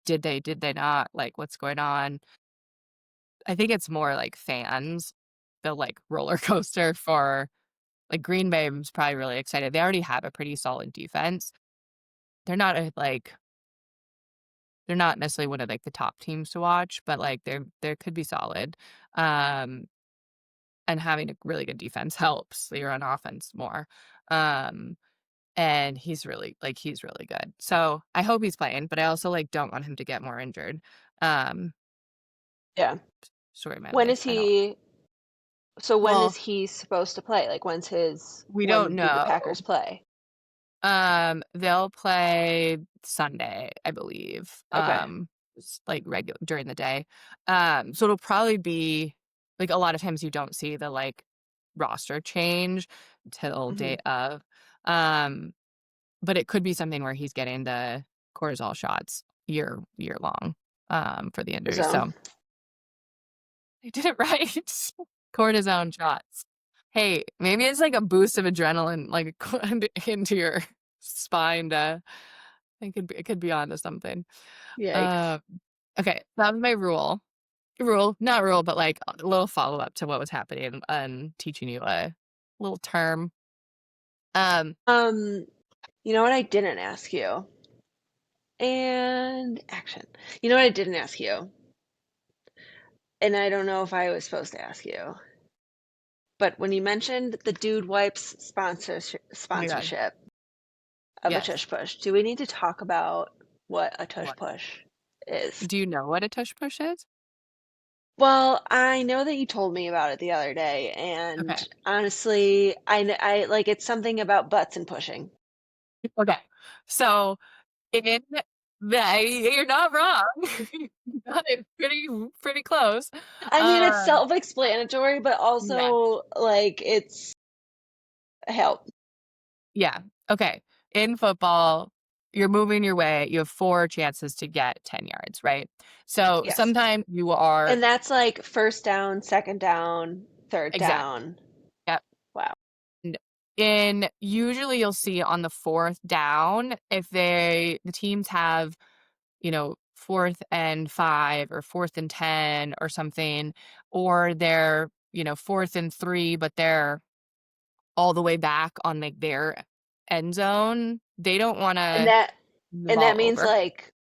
did they not? Like, what's going on? I think it's more like fans, the like roller coaster for like Green Bay was probably really excited. They already have a pretty solid defense. They're not a, like they're not necessarily one of, like, the top teams to watch, but, like, they could be solid, um, and having a really good defense helps. So you're on offense more, um, and he's really good. So, I hope he's playing, but I also, like, don't want him to get more injured. Um, Yeah. Story of my When life. is I don't he So when is well, he supposed to play? Like we don't when do the know. Packers play? They'll play Sunday, I believe, Okay. like, regular during the day. So it'll probably be like, a lot of times you don't see the, like, roster change till Hmm. day of, um, but it could be something where he's getting the cortisol shots year long, for the injury, Zone. so I did it right. Cortisone shots. Hey, maybe it's like a boost of adrenaline, like, into your spine to it could be onto something. Yikes. Uh, okay, that was my rule, not rule, but, like, a little follow-up to what was happening and teaching you a little term. Um, Um, you know what I didn't ask you? And action. You know what I didn't ask you? And I don't know if I was supposed to ask you. But when you mentioned the Dude Wipes oh my god, sponsorship of a yes. tush push, do we need to talk about what a tush What? push is? Do you know what a tush push is? Well, I know that you told me about it the other day, and Okay. honestly, I like it's something about butts and pushing. Okay. So, in you're not wrong. You got it pretty close. I mean, it's Um self-explanatory, but Yes. also like it's help. Yeah. Okay. In football, you're moving your way. You have 4 chances to get 10 yards, right? So Yes. sometimes you are And that's like first down, second down, third exactly. down. Yep. Wow. N In usually you'll see on the 4th down if the teams have, 4th and 5 or 4th and 10 or something, or they're, 4th and 3, but they're all the way back on, like, their end zone. They don't And wanna that turn the and that ball means over. like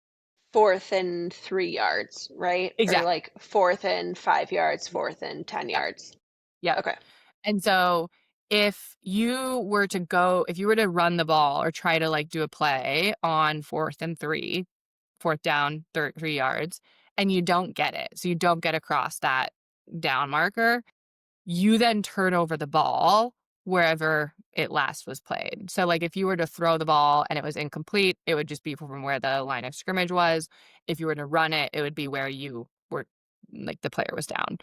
fourth and 3 yards, right? Or Exactly. like fourth and 5 yards, fourth and 10 Yep, yards. yep. Okay. And so if you were to run the ball or try to, like, do a play on 4th and 3, 4th down, 3 yards, and you don't get it, so you don't get across that down marker, you then turn over the ball wherever it last was played. So, like, if you were to throw the ball and it was incomplete, it would just be from where the line of scrimmage was. If you were to run it, it would be where you were, like, the player was down.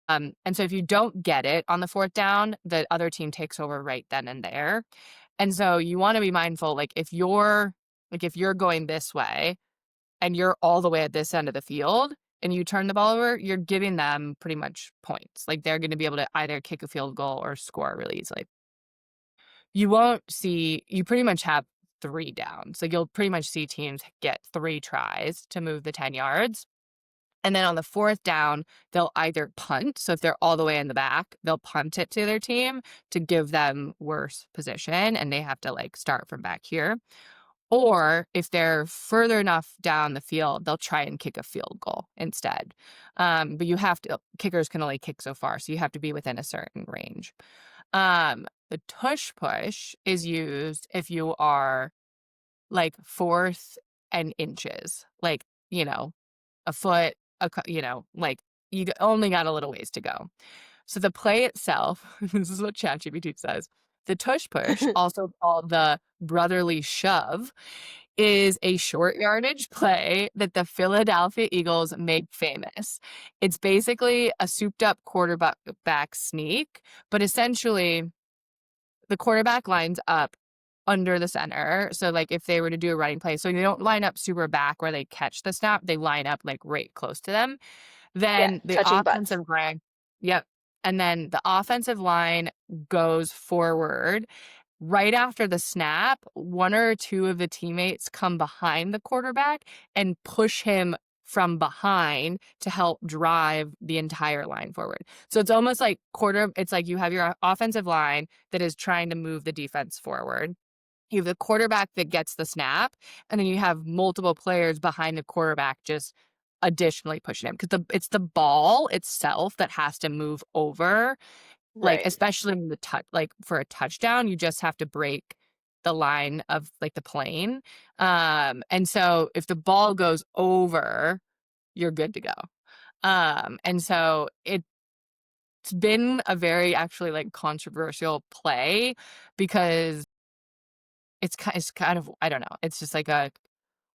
And so if you don't get it on the 4th down, the other team takes over right then and there. And so you wanna be mindful, if you're going this way and you're all the way at this end of the field and you turn the ball over, you're giving them pretty much points. Like, they're gonna be able to either kick a field goal or score really easily. You pretty much have 3 downs. Like, you'll pretty much see teams get 3 tries to move the 10 yards. And then on the 4th down, they'll either punt. So if they're all the way in the back, they'll punt it to their team to give them worse position and they have to like start from back here. Or if they're further enough down the field, they'll try and kick a field goal instead. But kickers can only kick so far, so you have to be within a certain range. The tush push is used if you are like 4th and inches, like, a foot, like only got a little ways to go. So the play itself, this is what ChatGPT says. The tush push, also called the brotherly shove, is a short yardage play that the Philadelphia Eagles make famous. It's basically a souped up quarterback sneak, but essentially the quarterback lines up under the center. So, like, if they were to do a running play, so they don't line up super back where they catch the snap, they line up, like, right close to them. Yeah, Then the touching butts. offensive line Yep. And then the offensive line goes forward. Right after the snap, 1 or 2 of the teammates come behind the quarterback and push him from behind to help drive the entire line forward. So it's almost like it's like you have your offensive line that is trying to move the defense forward. You have the quarterback that gets the snap, and then you have multiple players behind the quarterback just additionally pushing him because it's the ball itself that has to move over, like, Right. especially in like, for a touchdown, you just have to break the line of, like, the plane, and so if the ball goes over, you're good to go. And so it's been a very actually, like, controversial play because it's kind of I don't know, it's just like a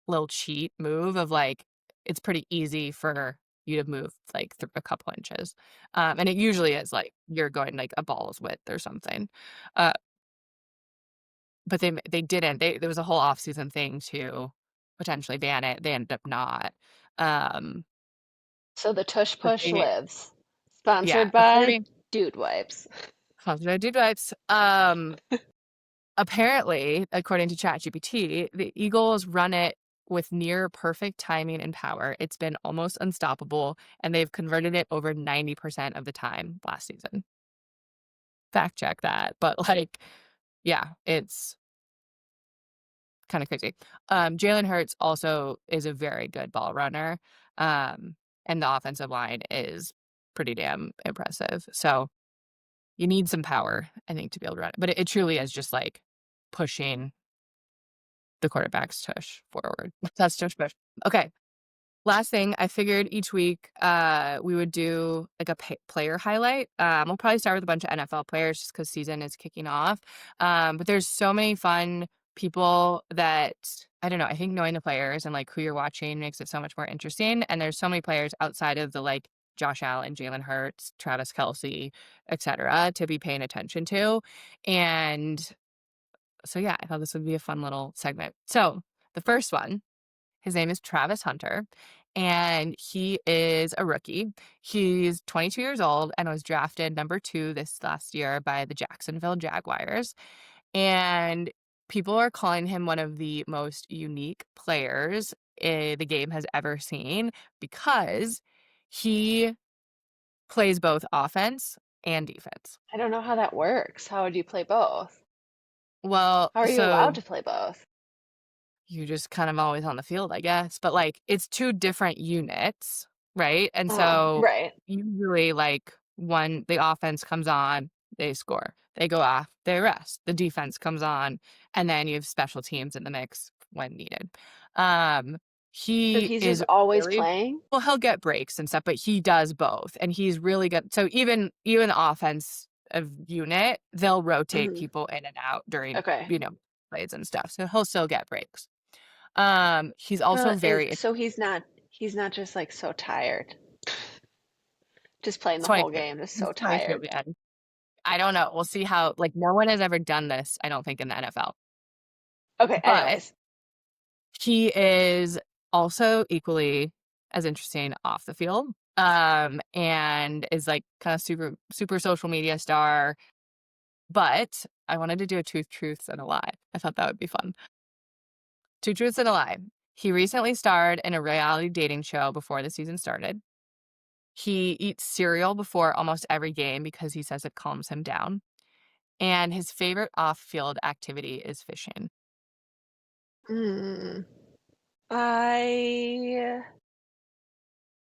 little cheat move of, like, it's pretty easy for you to move, like, a couple inches, and it usually is, like, you're going, like, a ball's width or something, uh, but they didn't. There was a whole off-season thing to potentially ban it. They ended up not, um, So the tush but push they lives. yeah, Sponsored by according Dude Wipes. to dude wipes, apparently, according to ChatGPT, the Eagles run it with near perfect timing and power. It's been almost unstoppable, and they've converted it over 90% of the time last season. Fact check that, but, like, yeah, it's kinda crazy. Jalen Hurts also is a very good ball runner, and the offensive line is pretty damn impressive. So, you need some power, I think, to be able to run it, but it truly is just, like, pushing the quarterback's tush forward. That's tush push. Okay, last thing, I figured each week, we would do, like, a player highlight. We'll probably start with a bunch of NFL players just because season is kicking off. But there's so many fun people that I don't know, I think knowing the players and, like, who you're watching makes it so much more interesting, and there's so many players outside of the, like, Josh Allen, Jalen Hurts, Travis Kelce, etcetera, to be paying attention to, and so, yeah, I thought this would be a fun little segment. So, the first one, his name is Travis Hunter, and he is a rookie. He's 22 years old and was drafted number 2 this last year by the Jacksonville Jaguars. And people are calling him one of the most unique players the game has ever seen because he plays both offense and defense. I don't know how that works. How would you play both? Well, How are you allowed so to play both? you're just kind of always on the field, I guess, but, like, it's 2 different units, right? And so, Right. usually, like, the offense comes on, they score. They go off, they rest. The defense comes on, and then you have special teams in the mix when needed. Um, So He he's just is always really playing? well, he'll get breaks and stuff, but he does both, and he's really good. So even the offensive unit, they'll rotate Mhm. people in and out during, Okay. plays and stuff, so he'll still get breaks. He's also Well, very so he's not just like so tired, just playing He's the whole 22. game, just He's so 22, tired. man. I don't know. We'll see how no one has ever done this, I don't think, in the NFL. Okay, But anyways. he is also equally as interesting off the field. And is like kind of super super social media star. But I wanted to do a two truths and a lie. I thought that would be fun. Two truths and a lie. He recently starred in a reality dating show before the season started. He eats cereal before almost every game because he says it calms him down. And his favorite off-field activity is fishing. Hmm. I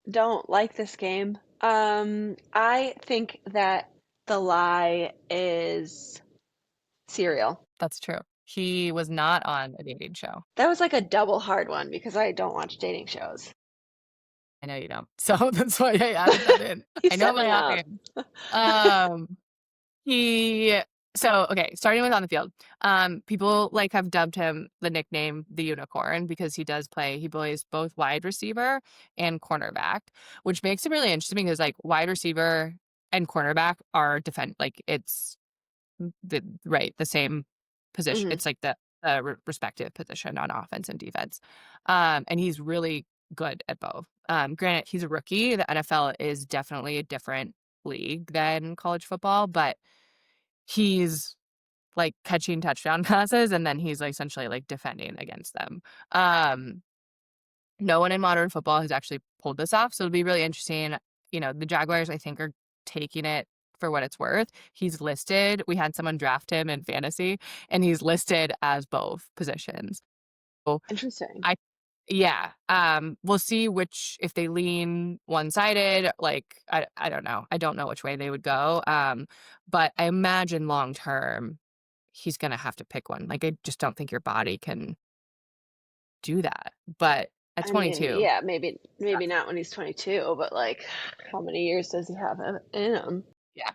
don't like this game. I think that the lie is cereal. That's true. He was not on a dating show. That was like a double hard one because I don't watch dating shows. I know you don't. So that's why I added that in. He I know set my me up. audience. Um, he okay, starting with on the field. People have dubbed him the nickname the unicorn because he plays both wide receiver and cornerback, which makes it really interesting because wide receiver and cornerback are it's the same position. Hmm. It's like the respective position on offense and defense. And he's really good at both. Granted, he's a rookie. The NFL is definitely a different league than college football, but he's catching touchdown passes and then he's essentially defending against them. Um, no one in modern football has actually pulled this off, so it'll be really interesting. The Jaguars, I think, are taking it for what it's worth. We had someone draft him in fantasy, and he's listed as both positions. So Interesting. I yeah, we'll see if they lean one-sided, I don't know. I don't know which way they would go, but I imagine long term, he's gonna have to pick one. I just don't think your body can do that, but at I mean, 22 yeah, maybe not when he's 22, but like, how many years does he have in him? yeah.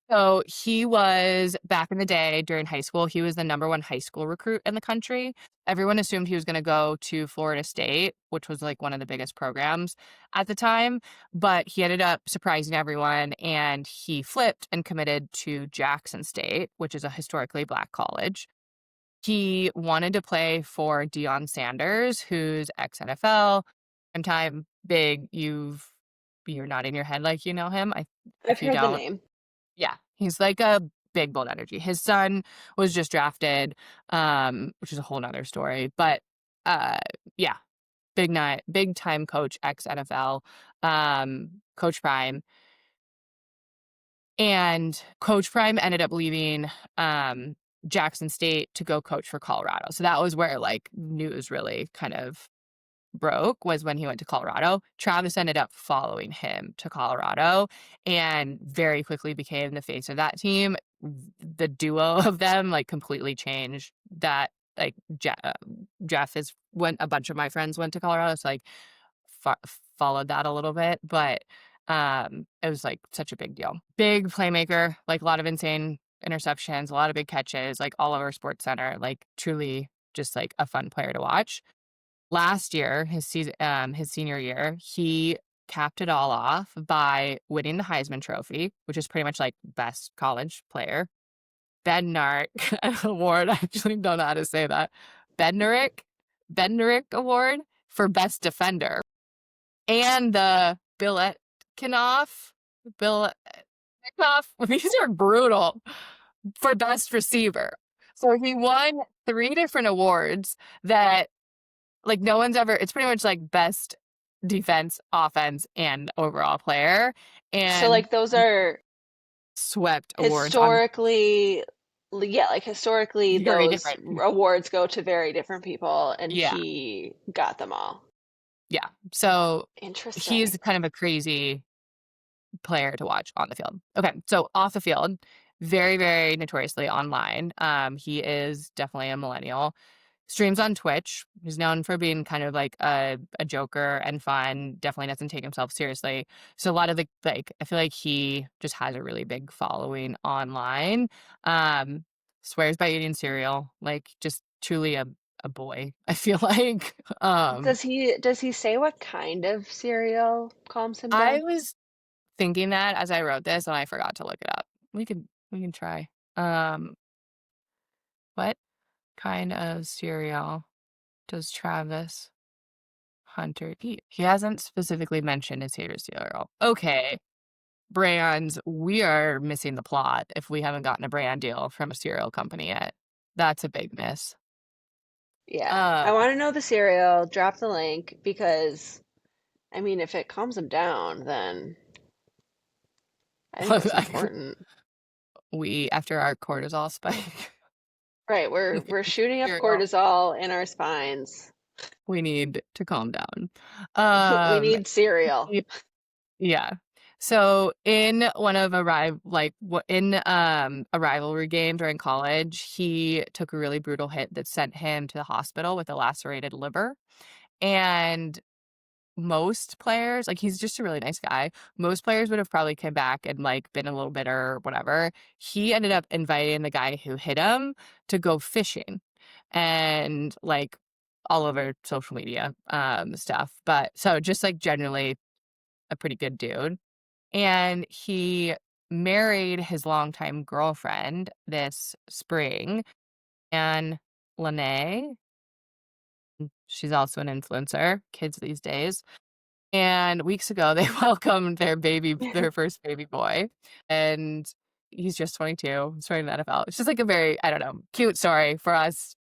So he was back in the day during high school, he was the number one high school recruit in the country. Everyone assumed he was gonna go to Florida State, which was one of the biggest programs at the time, but he ended up surprising everyone and he flipped and committed to Jackson State, which is a historically black college. He wanted to play for Deion Sanders, who's ex-NFL, time big. You're nodding your head like you know him. I've If you heard the don't, name. yeah, he's like a big bold energy. His son was just drafted, which is a whole nother story. But uh, yeah, big time coach, ex NFL, Coach Prime, and Coach Prime ended up leaving Jackson State to go coach for Colorado. So that was where news really kind of broke, was when he went to Colorado. Travis ended up following him to Colorado and very quickly became the face of that team. The duo of them completely changed that. Jeff is when a bunch of my friends went to Colorado, so fo followed that a little bit, but it was such a big deal. Big playmaker, a lot of insane interceptions, a lot of big catches, all over Sports Center, truly just a fun player to watch. Last year, his senior year, he capped it all off by winning the Heisman Trophy, which is pretty much best college player. Bednarik Award, I actually don't know how to say that. Bednarik Bednarik Award for best defender, and the Bill these are brutal, for best receiver. So he won 3 different awards that no one's ever. It's pretty much best defense, offense, and overall player, So and like those are swept awards on historically, yeah, like historically very those different. awards go to very different people, and Yeah, he got them all. yeah. So he's Interesting. kind of a crazy player to watch on the field. Okay, so off the field, very, very notoriously online. He is definitely a millennial. streams on Twitch. He's known for being kind of like a joker and fun. Definitely doesn't take himself seriously. So a lot of the like, I feel like he just has a really big following online. Um, Swears by eating cereal, like just truly a boy. I feel like. Does he say what kind of cereal calms him I down? was thinking that as I wrote this, and I forgot to look it up. We can try. Um, what kind of cereal does Travis Hunter eat? He hasn't specifically mentioned his favorite cereal. Okay, brands, we are missing the plot if we haven't gotten a brand deal from a cereal company yet. That's a big miss. Yeah. I Um, want to know the cereal. Drop the link because, I mean, if it calms him down, then I think that's important. we after our cortisol spike, Right, we're shooting up cereal, cortisol in our spines. we need to calm down. We Um, need cereal. Yeah. So in one of in a rivalry game during college, he took a really brutal hit that sent him to the hospital with a lacerated liver. And most players, like he's just a really nice guy. Most players would have probably come back and like been a little bitter or whatever. He ended up inviting the guy who hit him to go fishing and like all over social media stuff. But so just like generally a pretty good dude. And he married his longtime girlfriend this spring, and Lene. She's also an influencer, kids these days. And weeks ago, they welcomed their first baby boy, and he's just 22, starting the NFL. It's just like a very, I don't know, cute story for us.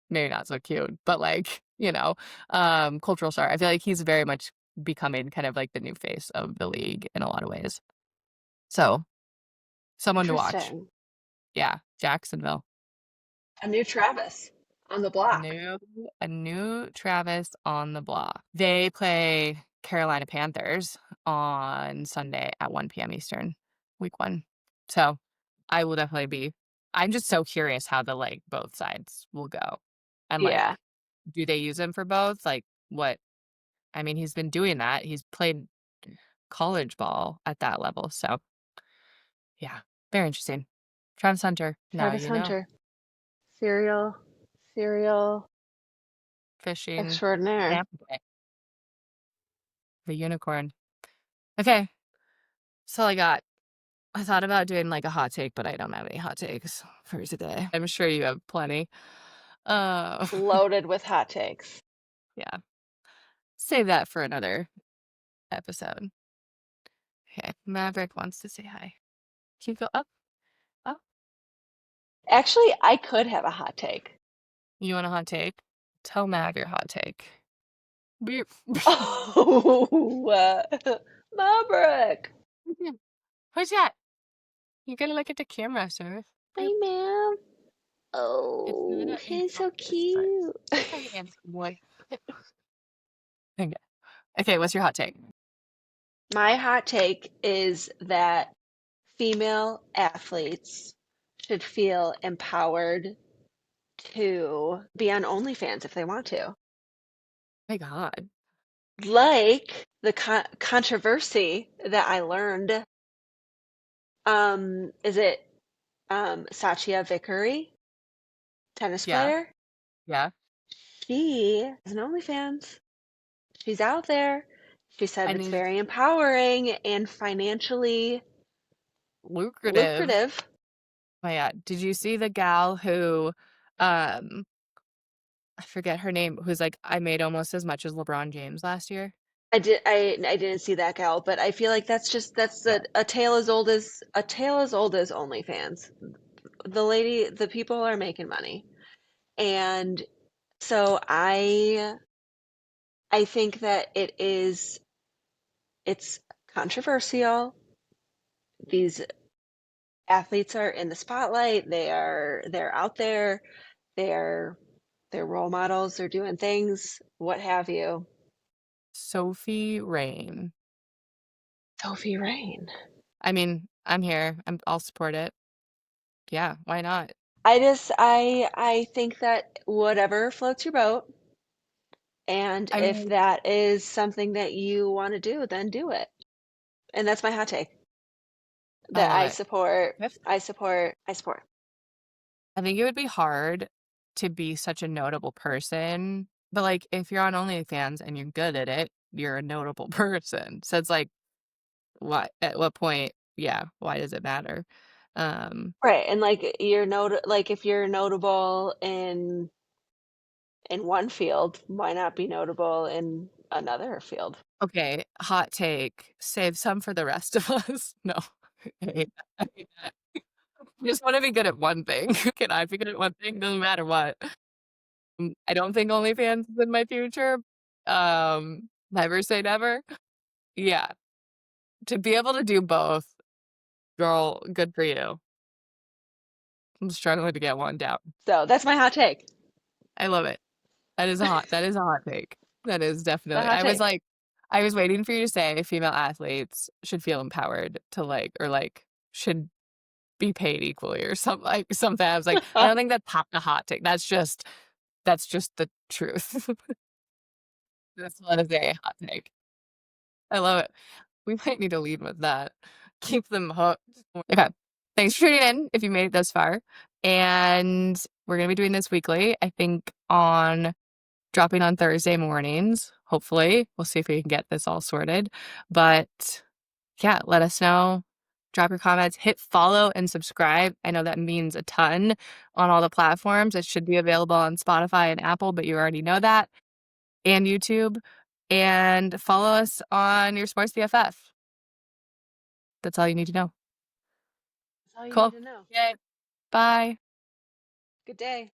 Maybe not so cute, but like, cultural star. I feel like he's very much becoming kind of like the new face of the league in a lot of ways. So someone to watch. Interesting. Yeah, Jacksonville. A new Travis on the A block. new a new Travis on the block. They play Carolina Panthers on Sunday at 1 p.m. Eastern, week 1. So, I will definitely be I'm just so curious how the, like, both sides will go. And, like, Yeah, do they use him for both? Like, what I mean, he's been doing that. He's played college ball at that level, so, yeah, very interesting. Travis Hunter, now Travis you know. Hunter, cereal Fishing, extraordinaire. Tampa Bay, the unicorn. Okay, that's all I got. I thought about doing, like, a hot take, but I don't have any hot takes for today. I'm sure you have plenty. Uh, Loaded with hot takes. yeah, save that for another episode. Okay, Maverick wants to say hi. Can you go up? Oh, Actually, I could have a hot take. you want a hot take? Tell Mav your hot take. Beep. Oh, Maverick. Who's that? You gotta look at the camera, sir. Hi, Boop. ma'am. It's not Oh, a he's so innocuous part. cute. Hi, handsome boy. Okay. Okay, what's your hot take? My hot take is that female athletes should feel empowered to be on OnlyFans if they want to. My God. Like the controversy that I learned. Is it Satya Vikari, tennis Yeah, player? yeah. She has an OnlyFans. She's out there. She said And it's he's very empowering and financially lucrative. lucrative. My God. Did you see the gal who, um, I forget her name, who's like, I made almost as much as LeBron James last year? I didn't see that gal, but I feel like that's Yeah. a tale as old as OnlyFans. The people are making money. And so I think that it's controversial. These athletes are in the spotlight. They're out there. They're they're role models. They're doing things, what have you. Sophie Rain. Sophie Rain. I mean, I'm here. I'll support it. Yeah, why not? I think that whatever floats your boat, and I if mean, that is something that you want to do, then do it. And that's my hot take. I That love I it. support, If I support, I support. I think it would be hard to be such a notable person, but, like, if you're on OnlyFans and you're good at it, you're a notable person. So it's like, what at what point yeah, why does it matter? Um, Right. And like like if you're notable in one field, why not be notable in another field? okay, hot take, save some for the rest of us. No, I hate that, I hate that. I just wanna be good at one thing. Can I be good at one thing? Doesn't matter what. I don't think OnlyFans is in my future. Never say never. Yeah, to be able to do both, girl, good for you. I'm struggling to get one down. So that's my hot take. I love it. That is a hot take. That is The definitely hot take. I was waiting for you to say female athletes should feel empowered to, like or, like, should be paid equally or something. I was like, I don't think that's a hot take. That's just the truth. That's what is a hot take. I love it. We might need to lead with that. Keep them hooked. Okay. Thanks for tuning in if you made it this far. And we're gonna be doing this weekly. I think on dropping on Thursday mornings, hopefully. We'll see if we can get this all sorted. But yeah, let us know. Drop your comments, hit follow and subscribe. I know that means a ton on all the platforms. It should be available on Spotify and Apple, but you already know that, and YouTube. And follow us on your sports BFF. That's all you need to know. That's all you need Cool. to know. Yay. Bye. Good day.